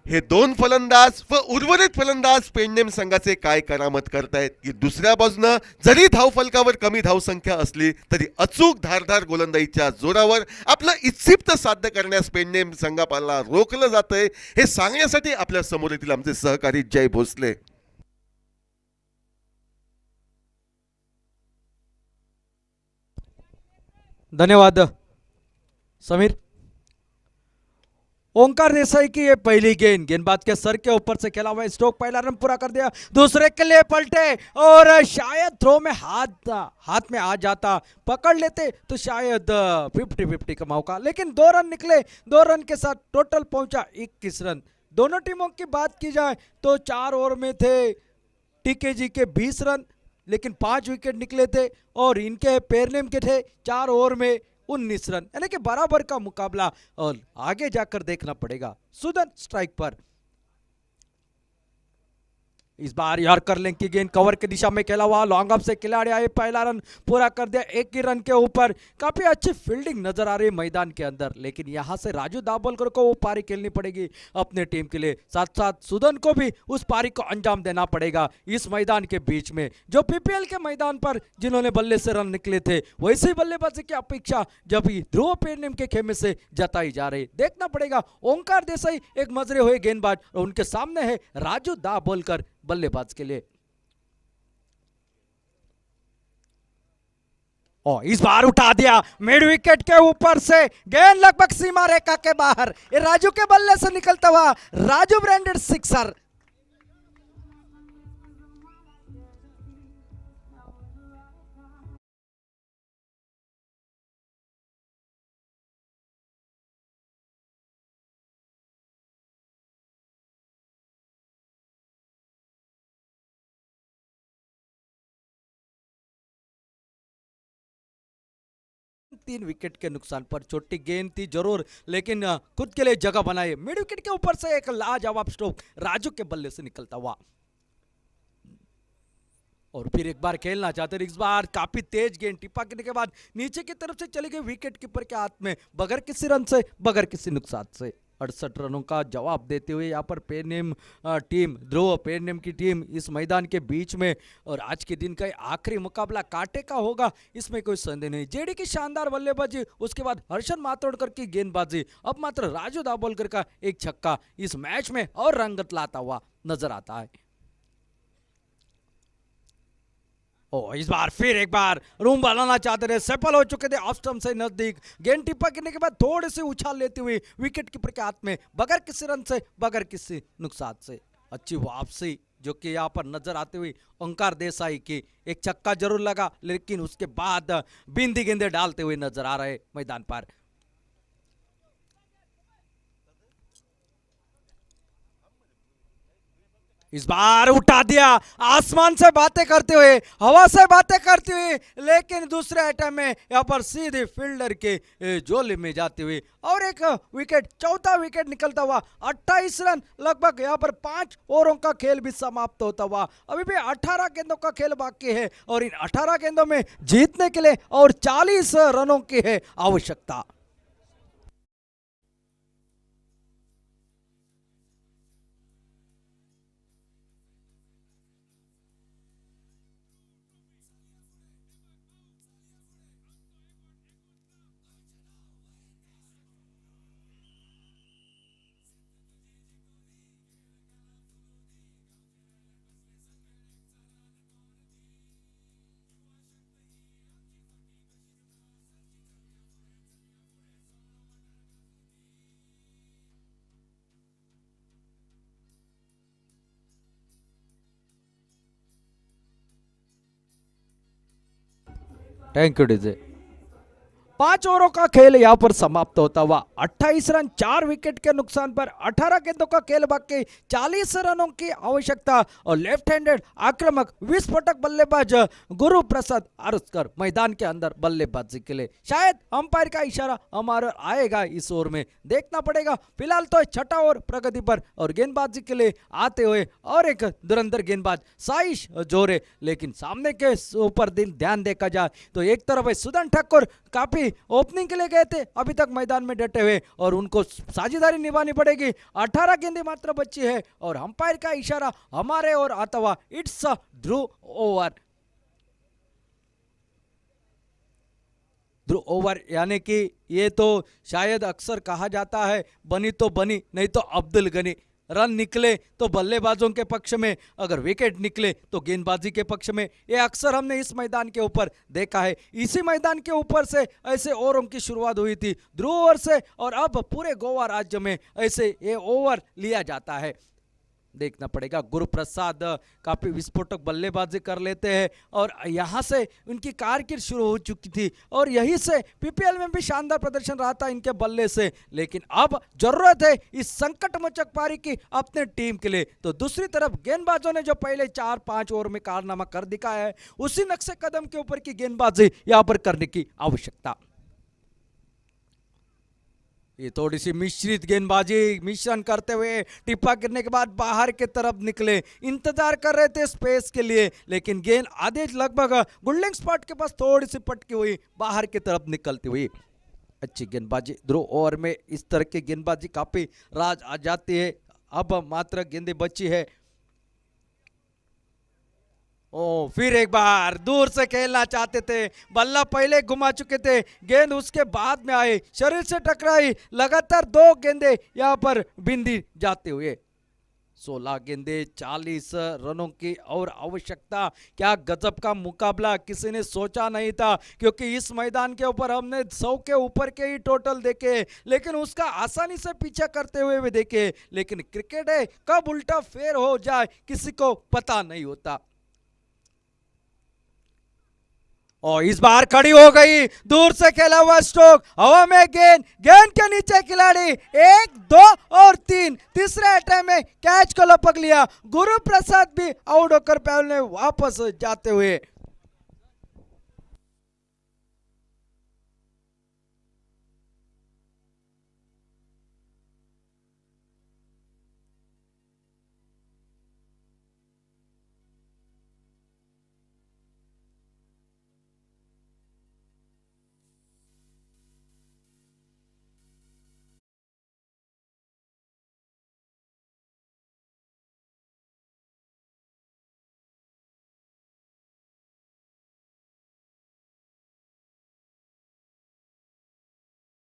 Speaker 6: हे 2 फलंदाज व उर्वरित फलंदाज पेडणेम संघाचे काय करामत करतायत की दुसऱ्या बाजूनं जरी धावफलकावर कमी धावसंख्या असली तरी अचूक धारदार गोलंदाजीच्या जोरावर आपलं इच्छित साध्य करण्यास पेडणेम संघाला रोखलं जातंय हे सांगण्यासाठी आपल्या समोर येथील आमचे सहकारी जय भोसले.
Speaker 7: धन्यवाद समीर. ओंकार देसाई की ये पहली गेंदबाज के सर के ऊपर से खेला हुआ स्ट्रोक, पहला रन पूरा कर दिया, दूसरे के लिए पलटे और शायद थ्रो में हाथ में आ जाता, पकड़ लेते तो शायद 50-50 का मौका, लेकिन 2 रन निकले. 2 रन के साथ टोटल पहुंचा 21 रन. दोनों टीमों की बात की जाए तो 4 ओवर में थे टीकेजी के 20 रन, लेकिन 5 विकेट निकले थे और इनके पेडणेम के थे 4 ओवर में 19 रन, यानी कि बराबर का मुकाबला और आगे जाकर देखना पड़ेगा. सुदन स्ट्राइक पर. इस बार यॉर्कर लेंथ की गेंद कवर की दिशा में खेला हुआ, लॉन्ग ऑफ से खिलाड़ी आए, पहला रन पूरा कर दिया 1 ही रन के ऊपर। काफी अच्छी फील्डिंग नजर आ रही है मैदान के अंदर, लेकिन यहां से राजू दाभोलकर को वो पारी खेलनी पड़ेगी अपने टीम के लिए, साथ साथ सुदन को भी उस पारी को अंजाम देना पड़ेगा इस मैदान के बीच में। जो पीपीएल के मैदान पर जिन्होंने बल्ले से रन निकले थे, वैसी बल्लेबाजी की अपेक्षा जब भी ध्रुव पेडनेम के खेमे से जताई जा रही। देखना पड़ेगा, ओंकार देसाई एक मजरे हुए गेंदबाज और उनके सामने है राजू दाभोलकर बल्लेबाज के लिए। और इस बार उठा दिया मिड विकेट के ऊपर से, गेंद लगभग सीमा रेखा के बाहर, ये राजू के बल्ले से निकलता हुआ राजू ब्रांडेड सिक्सर। तीन विकेट के नुकसान पर, छोटी गेंद थी जरूर, लेकिन खुद के लिए जगह बनाई। मिड विकेट के ऊपर से एक लाजवाब स्ट्रोक राजू के बल्ले से निकलता हुआ, और फिर एक बार खेलना चाहते हैं। इस बार काफी तेज गेंद टिप्पा करने के बाद नीचे की तरफ से चली गई विकेट कीपर के हाथ में, बगैर किसी रन से, बगैर किसी नुकसान से। 68 रनों का जवाब देते हुए यहाँ पर पेडनेम टीम, ध्रुव पेडनेम की टीम इस मैदान के बीच में, और आज के दिन का आखिरी मुकाबला कांटे का होगा, इसमें कोई संदेह नहीं। जेडी की शानदार बल्लेबाजी, उसके बाद हर्षन मातोड़कर की गेंदबाजी, अब मात्र राजू दाभोलकर का एक छक्का इस मैच में और रंगत लाता हुआ नजर आता है। इस बार फिर एक बार रूम बनाना चाहते थे, सफल हो चुके थे ऑफ स्टंप से नजदीक, गेंद टिप्पा गिरने के बाद थोड़े से उछाल लेते हुए विकेट कीपर के हाथ में, बगैर किसी रन से, बगैर किसी नुकसान से। अच्छी वापसी जो कि यहाँ पर नजर आते हुए ओंकार देसाई की, एक छक्का जरूर लगा, लेकिन उसके बाद बिंदी गेंदे डालते हुए नजर आ रहे मैदान पर। इस बार उठा दिया, आसमान से बातें करते हुए, हवा से बातें करते हुए, लेकिन दूसरे अटैम्प में यहाँ पर सीधे फील्डर के झोले में जाते हुए, और एक विकेट, चौथा विकेट निकलता हुआ। 28 रन, लगभग यहाँ पर 5 ओवरों का खेल भी समाप्त होता हुआ। अभी भी 18 गेंदों का खेल बाकी है, और इन 18 गेंदों में जीतने के लिए और 40 रनों की है आवश्यकता। Thank you DJ. 5 ओवरों का खेल यहाँ पर समाप्त होता हुआ। 28 रन 4 विकेट के नुकसान पर, 18 गेंदों का खेल बाकी, 40 रनों की आवश्यकता, और लेफ्ट हैंडेड आक्रामक विस्फोटक बल्लेबाज गुरु प्रसाद आरुस्कर मैदान के अंदर बल्लेबाजी के लिए। शायद अंपायर का इशारा हमारा आएगा इस ओवर में, देखना पड़ेगा। फिलहाल तो छठा ओवर प्रगति पर, और गेंदबाजी के लिए आते हुए और एक धुरंधर गेंदबाज साइश जोरे, लेकिन सामने के ऊपर ध्यान देखा जाए तो एक तरफ है सुदन ठाकुर, काफी ओपनिंग के लिए गए थे, अभी तक मैदान में डटे हुए, और उनको साझेदारी निभानी पड़ेगी। 18 गेंदें मात्र बची है, और अंपायर का इशारा हमारे और आता हुआ, it's a Drew over. Dhruv over यानी कि ये तो शायद अक्सर कहा जाता है, बनी तो बनी, नहीं तो अब्दुल गनी। रन निकले तो बल्लेबाजों के पक्ष में, अगर विकेट निकले तो गेंदबाजी के पक्ष में। ये अक्सर हमने इस मैदान के ऊपर देखा है। इसी मैदान के ऊपर से ऐसे ओवरों की शुरुआत हुई थी, ध्रुव ओवर से, और अब पूरे गोवा राज्य में ऐसे ये ओवर लिया जाता है। देखना पड़ेगा, गुरु प्रसाद काफी विस्फोटक बल्लेबाजी कर लेते हैं, और यहां से उनकी कारकिर्द शुरू हो चुकी थी, और यहीं से पीपीएल में भी शानदार प्रदर्शन रहा था इनके बल्ले से। लेकिन अब जरूरत है इस संकटमोचक पारी की अपने टीम के लिए। तो दूसरी तरफ गेंदबाजों ने जो पहले 4-5 ओवर में कारनामा कर दिखाया है, उसी नक्शे कदम के ऊपर की गेंदबाजी यहां पर करने की आवश्यकता। ये थोड़ी सी मिश्रित गेंदबाजी मिश्रण करते हुए टिप्पा गिरने के बाद बाहर की तरफ निकले, इंतजार कर रहे थे स्पेस के लिए, लेकिन गेंद आधे लगभग गुल्डिंग स्पॉट के पास थोड़ी सी पटकी हुई बाहर की तरफ निकलती हुई। अच्छी गेंदबाजी ध्रुव ओवर में इस तरह की गेंदबाजी काफी राज आ जाती है। अब मात्र गेंदें बची है। ओ फिर एक बार दूर से खेलना चाहते थे, बल्ला पहले घुमा चुके थे, गेंद उसके बाद में आए, शरीर से टकराई, लगातार 2 गेंदें यहां पर बिंदी जाते हुए। 16 गेंदें 40 रनों की और आवश्यकता। क्या गजब का मुकाबला, किसी ने सोचा नहीं था, क्योंकि इस मैदान के ऊपर हमने 100 के ऊपर के ही टोटल देखे, लेकिन उसका आसानी से पीछा करते हुए भी देखे। लेकिन क्रिकेट है, कब उल्टा फेर हो जाए किसी को पता नहीं होता। और इस बार खड़ी हो गई, दूर से खेला हुआ स्ट्रोक, हवा में गेंद, गेंद के नीचे खिलाड़ी, 1 2 और 3, तीसरे अटैम्प में कैच को लपक लिया। गुरु प्रसाद भी आउट होकर पहले वापस जाते हुए।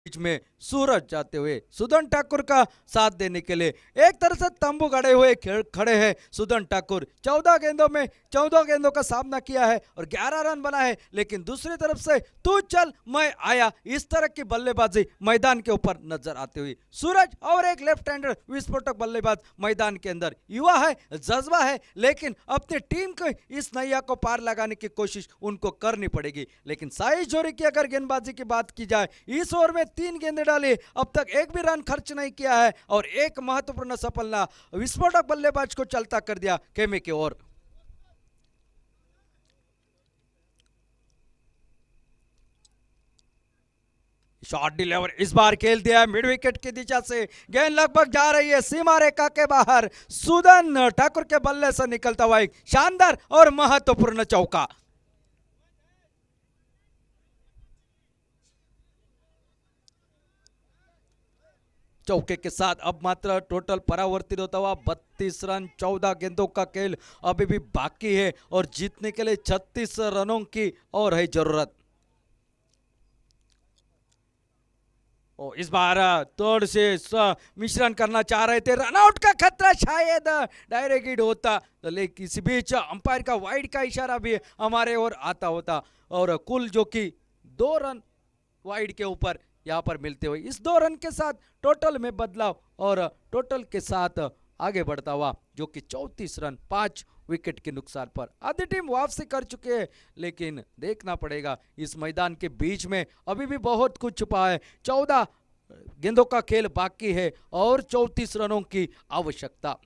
Speaker 7: बीच में सूरज जाते हुए सुदन ठाकुर का साथ देने के लिए एक तरह से तंबू गड़े हुए खड़े हैं सुदन ठाकुर। 14 गेंदों में 14 गेंदों का सामना किया है और 11 रन बना है, लेकिन दूसरी तरफ से तू चल मैं आया, इस तरह की बल्लेबाजी मैदान के ऊपर नजर आती हुई। सूरज और एक लेफ्ट हैंडर विस्फोटक बल्लेबाज मैदान के अंदर, युवा है, जज्बा है, लेकिन अपनी टीम को इस नैया को पार लगाने की कोशिश उनको करनी पड़ेगी। लेकिन साई जोरी की अगर गेंदबाजी की बात की जाए, इस ओवर में 3 गेंदें डाली, अब तक एक भी रन खर्च नहीं किया है और एक महत्वपूर्ण सफलता विस्फोटक बल्लेबाज को चलता कर दिया खेमे की ओर। शॉट डिलीवर इस बार खेल दिया मिड विकेट की दिशा से, गेंद लगभग जा रही है सीमा रेखा के बाहर। सुदन ठाकुर के बल्ले से निकलता हुआ एक शानदार और महत्वपूर्ण चौका। चौके के साथ अब मात्र टोटल परावर्तित होता हुआ 32 रन, 14 गेंदों का खेल अभी भी बाकी है और जीतने के लिए 36 रनों की और है जरूरत। ओ इस बार थोड़ से मिश्रण करना चाह रहे थे, रनआउट का खतरा शायद डायरेक्ट हिट होता, लेकिन इस बीच अंपायर का वाइड का इशारा भी हमारे ओर आता होता और कुल जो कि 2 रन वाइड के ऊपर यहाँ पर मिलते हुए इस 2 रन के साथ टोटल में बदलाव और टोटल के साथ आगे बढ़ता हुआ जो कि 34 रन 5 विकेट के नुकसान पर आधी टीम वापसी कर चुके हैं। लेकिन देखना पड़ेगा इस मैदान के बीच में अभी भी बहुत कुछ छुपा है। 14 गेंदों का खेल बाकी है और 34 रनों की आवश्यकता।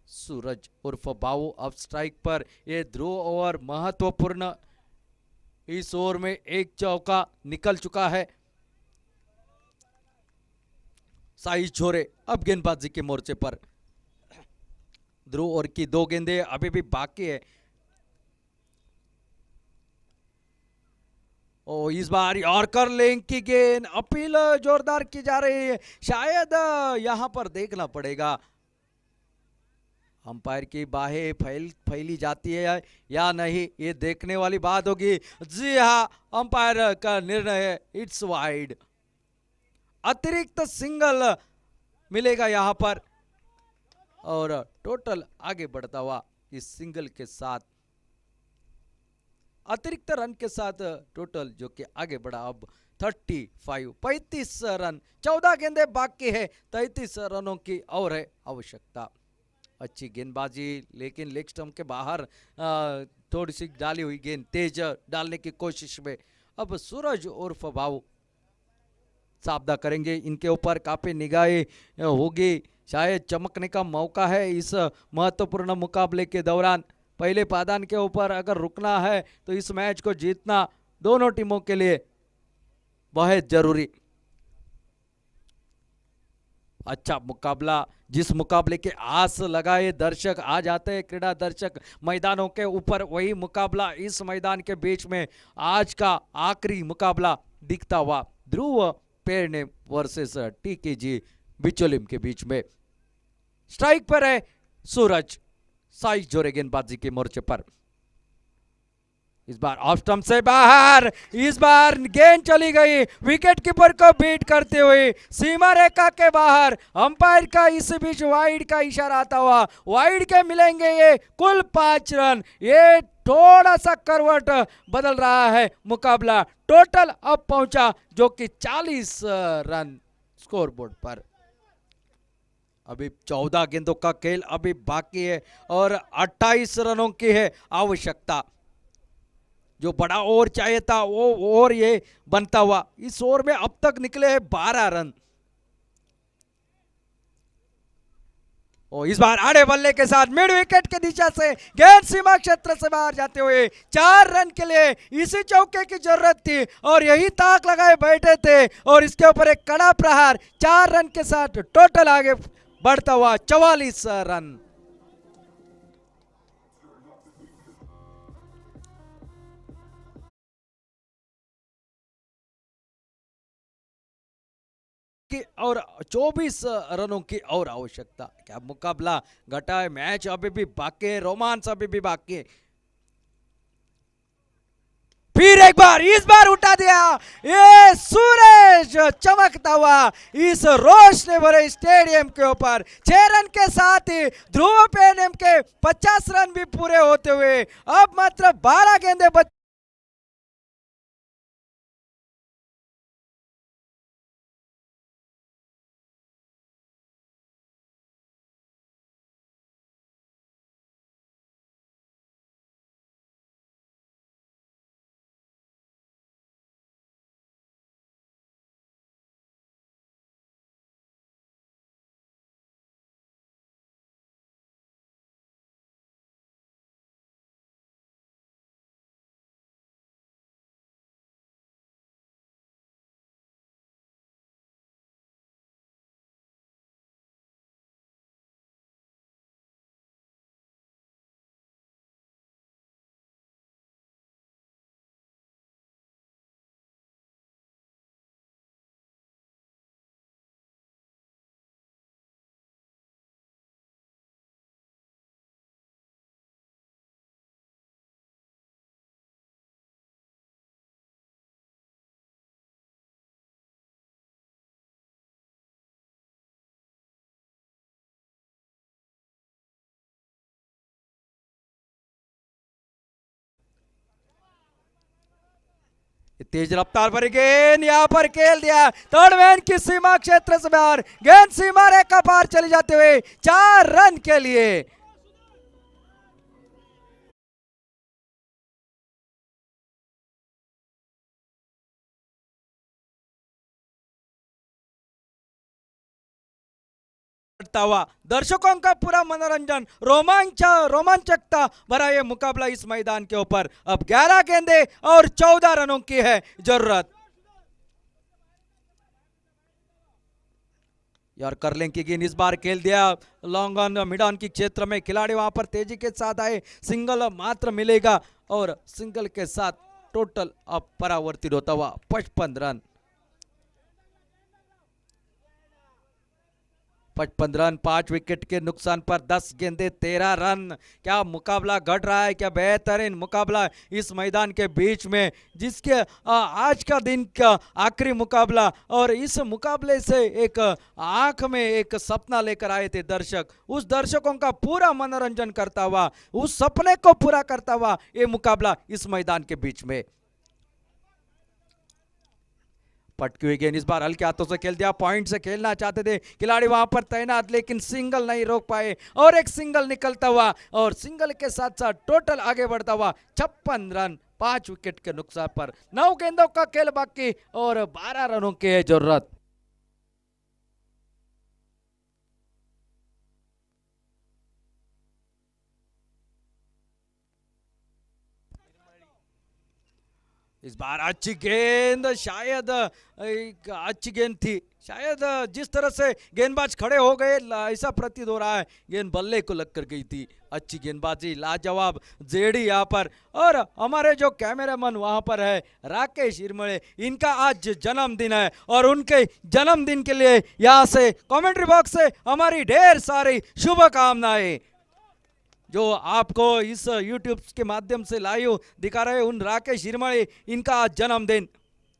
Speaker 7: सूरज उर्फ बाबू अब स्ट्राइक पर, ये ध्रुव ओवर महत्वपूर्ण, इस ओवर में एक चौका निकल चुका है। साई छोरे अब गेंदबाजी के मोर्चे पर, ध्रुव ओवर की 2 गेंदें अभी भी बाकी है। ओ इस बार यॉर्कर लेंग की गेंद, अपील जोरदार की जा रही है, शायद यहां पर देखना पड़ेगा अंपायर की बाहें फैली जाती है या नहीं, ये देखने वाली बात होगी। जी हाँ, अंपायर का निर्णय है इट्स वाइड, अतिरिक्त सिंगल मिलेगा यहां पर और टोटल आगे बढ़ता हुआ इस सिंगल के साथ, अतिरिक्त रन के साथ टोटल जो कि आगे बढ़ा अब 35 रन, 14 गेंदें बाकी है, 33 रनों की और है आवश्यकता। अच्छी गेंदबाजी, लेकिन लेग स्टंप के बाहर थोड़ी सी डाली हुई गेंद तेज डालने की कोशिश में अब सूरज उर्फ भाव साबदा करेंगे, इनके ऊपर काफी निगाहें होगी, शायद चमकने का मौका है इस महत्वपूर्ण मुकाबले के दौरान। पहले पायदान के ऊपर अगर रुकना है तो इस मैच को जीतना दोनों टीमों के लिए बहुत जरूरी। अच्छा मुकाबला, जिस मुकाबले के आस लगाए दर्शक आ जाते हैं, क्रीड़ा दर्शक मैदानों के ऊपर, वही मुकाबला इस मैदान के बीच में आज का आखिरी मुकाबला दिखता हुआ ध्रुव पेरने वर्सेस टीकेजी बिचोलिम के बीच में। स्ट्राइक पर है सूरज, साई जोरे गेंदबाजी के मोर्चे पर। इस बार ऑफ स्टंप से बाहर, इस बार गेंद चली गई विकेट कीपर को बीट करते हुए सीमा रेखा के बाहर। अंपायर का इस बीच वाइड का इशारा आता हुआ, वाइड के मिलेंगे ये कुल 5 रन। ये थोड़ा सा करवट बदल रहा है मुकाबला, टोटल अब पहुंचा जो कि 40 रन स्कोर बोर्ड पर। अभी 14 गेंदों का खेल अभी बाकी है और 28 रनों की है आवश्यकता। जो बड़ा ओवर चाहिए था वो ओवर ये बनता हुआ, इस ओवर में अब तक निकले हैं 12 रन। और इस बार आड़े बल्ले के साथ मिड विकेट की दिशा से गेंद सीमा क्षेत्र से बाहर जाते हुए 4 रन के लिए इसी चौके की जरूरत थी और यही ताक लगाए बैठे थे और इसके ऊपर एक कड़ा प्रहार। 4 रन के साथ टोटल आगे बढ़ता हुआ 44 रन। की और 24 रनों की और आवश्यकता। क्या मुकाबला घटा है, मैच अभी भी बाकी है, रोमांस अभी भी बाकी है। फिर एक बार, इस बार उठा दिया ये सूरज चमकता हुआ इस रोशनी भरे स्टेडियम के ऊपर। 6 रन के साथ ही ध्रुव पेनेम के 50 रन भी पूरे होते हुए अब मात्र 12 गेंदे बच। तेज रफ्तार भरी गेंद यहां पर खेल दिया, थर्ड मैन की सीमा क्षेत्र से बाहर, गेंद सीमा रेखा पार चली जाते हुए 4 रन के लिए। हुआ दर्शकों का पूरा मनोरंजन, रोमांचकता भरा ये मुकाबला इस मैदान के ऊपर। अब 11 गेंदे और 14 रनों की है जरूरत। यार करलें की गेंद इस बार खेल दिया लॉन्ग ऑन मिड ऑन की क्षेत्र में, खिलाड़ी वहां पर तेजी के साथ आए, सिंगल मात्र मिलेगा और सिंगल के साथ टोटल अब परावर्तित होता हुआ 55 रन। 55 रन 5 विकेट के नुकसान पर 10 गेंदे 13 रन। क्या मुकाबला घट रहा है, क्या बेहतरीन मुकाबला इस मैदान के बीच में, जिसके आज का दिन का आखिरी मुकाबला और इस मुकाबले से एक आंख में एक सपना लेकर आए थे दर्शक, उस दर्शकों का पूरा मनोरंजन करता हुआ, उस सपने को पूरा करता हुआ ये मुकाबला इस मैदान के बीच में। पटकी हुई गेंद इस बार हल्के हाथों से खेल दिया, पॉइंट से खेलना चाहते थे खिलाड़ी वहां पर तैनात, लेकिन सिंगल नहीं रोक पाए और एक सिंगल निकलता हुआ और सिंगल के साथ साथ टोटल आगे बढ़ता हुआ 56 रन 5 विकेट के नुकसान पर। 9 गेंदों का खेल बाकी और 12 रनों की है जरूरत। इस बार अच्छी गेंद, शायद एक अच्छी गेंद थी, शायद जिस तरह से गेंदबाज खड़े हो गए ऐसा प्रतीत हो रहा है गेंद बल्ले को लग कर गई थी। अच्छी गेंदबाजी, लाजवाब जेडी यहाँ पर। और हमारे जो कैमरामैन वहाँ पर है राकेश हिरमळे, इनका आज जन्मदिन है और उनके जन्मदिन के लिए यहाँ से कमेंट्री बॉक्स से हमारी ढेर सारी शुभकामनाएं। जो आपको इस यूट्यूब के माध्यम से लाइव दिखा रहे उन राकेश हिरमळे, इनका आज जन्मदिन।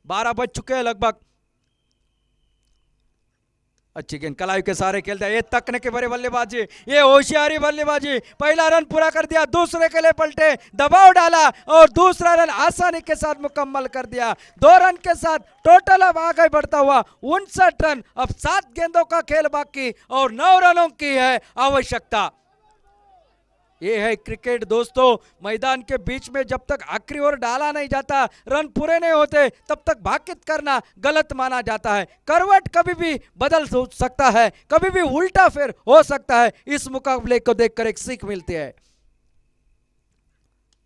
Speaker 7: 12 बज चुके हैं लगभग। अच्छी गेंद कलाई के सारे खेलते हैं, ये तकने के भरे बल्लेबाजी, ये होशियारी बल्लेबाजी। पहला रन पूरा कर दिया, दूसरे के लिए पलटे, दबाव डाला और दूसरा रन आसानी के साथ मुकम्मल कर दिया। 2 रन के साथ टोटल अब आगे बढ़ता हुआ 59 रन। अब 7 गेंदों का खेल बाकी और 9 रनों की है आवश्यकता। ये है क्रिकेट दोस्तों। मैदान के बीच में जब तक आखिरी ओवर डाला नहीं जाता, रन पूरे नहीं होते, तब तक भाकित करना गलत माना जाता है। करवट कभी भी बदल सकता है, कभी भी उल्टा फेर हो सकता है। इस मुकाबले को देखकर एक सीख मिलती है।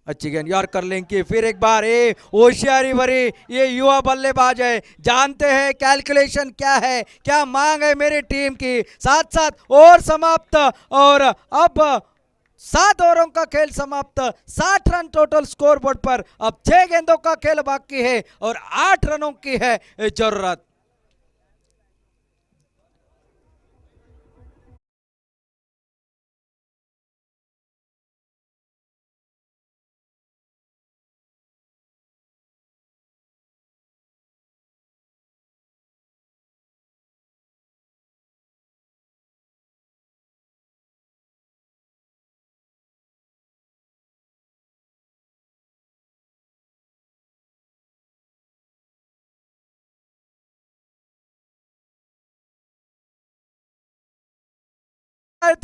Speaker 7: अच्छी गेंद यॉर्कर लिंक की, फिर एक बार ये होशियारी भरी ये युवा बल्लेबाज है, जानते हैं कैलकुलेशन क्या है, क्या मांग है मेरी टीम की। साथ साथ ओवर समाप्त और अब 7 ओवरों का खेल समाप्त, 60 रन टोटल स्कोर बोर्ड पर। अब 6 गेंदों का खेल बाकी है और 8 रनों की है जरूरत।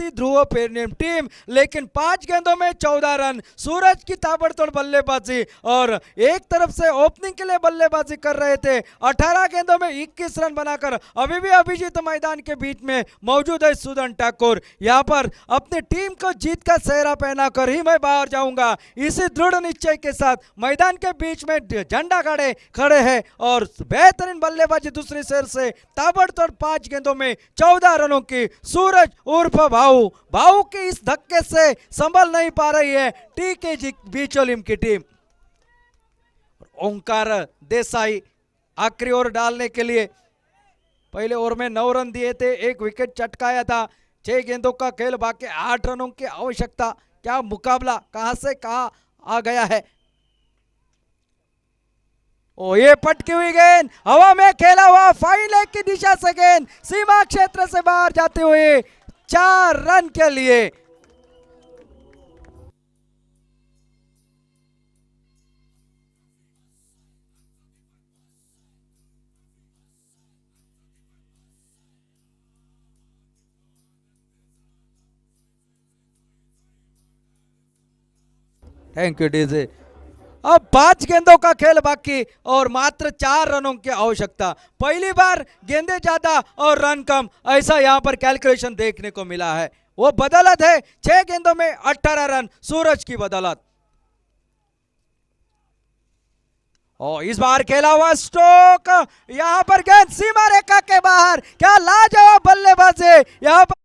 Speaker 7: ध्रुव पेरनेम टीम, लेकिन 5 गेंदों में 14 रन। सूरज की ताबड़तोड़ बल्लेबाजी और एक तरफ से ओपनिंग के लिए बल्लेबाजी कर रहे थे। 18 गेंदों में 21 रन बनाकर अभी भी अभिजीत मैदान के बीच में मौजूद है सुदन ठाकुर। यहाँ पर अपनी टीम को जीत का सेहरा पहनाकर ही मैं बाहर जाऊंगा, इसी दृढ़ निश्चय के साथ मैदान के बीच में झंडा गाड़े खड़े हैं और बेहतरीन बल्लेबाजी दूसरी सेर से ताबड़तोड़ 5 गेंदों में 14 रनों की सूरज उर्फ भाऊ के इस धक्के से संभल नहीं पा रही है टीकेजी बीचोलिम की टीम। ओंकार देसाई आखिरी ओवर डालने के लिए, पहले ओवर में 9 रन दिए थे, 1 विकेट चटकाया था। 6 गेंदों का खेल बाकी, 8 रनों की आवश्यकता। क्या मुकाबला कहां से कहां आ गया है। ओ ये पटकी हुई गेंद हवा में खेला हुआ, फाइन लेग की दिशा से गेंद सीमा क्षेत्र से बाहर जाते हुए 4 रन के लिए। Thank you DJ. अब 5 गेंदों का खेल बाकी और मात्र 4 रनों की आवश्यकता। पहली बार गेंदें ज्यादा और रन कम, ऐसा यहां पर कैलकुलेशन देखने को मिला है। वो बदौलत है 6 गेंदों में 18 रन सूरज की बदौलत। और इस बार खेला हुआ स्ट्रोक, यहां पर गेंद सीमा रेखा के बाहर, क्या लाजवाब बल्लेबाजी। यहां पर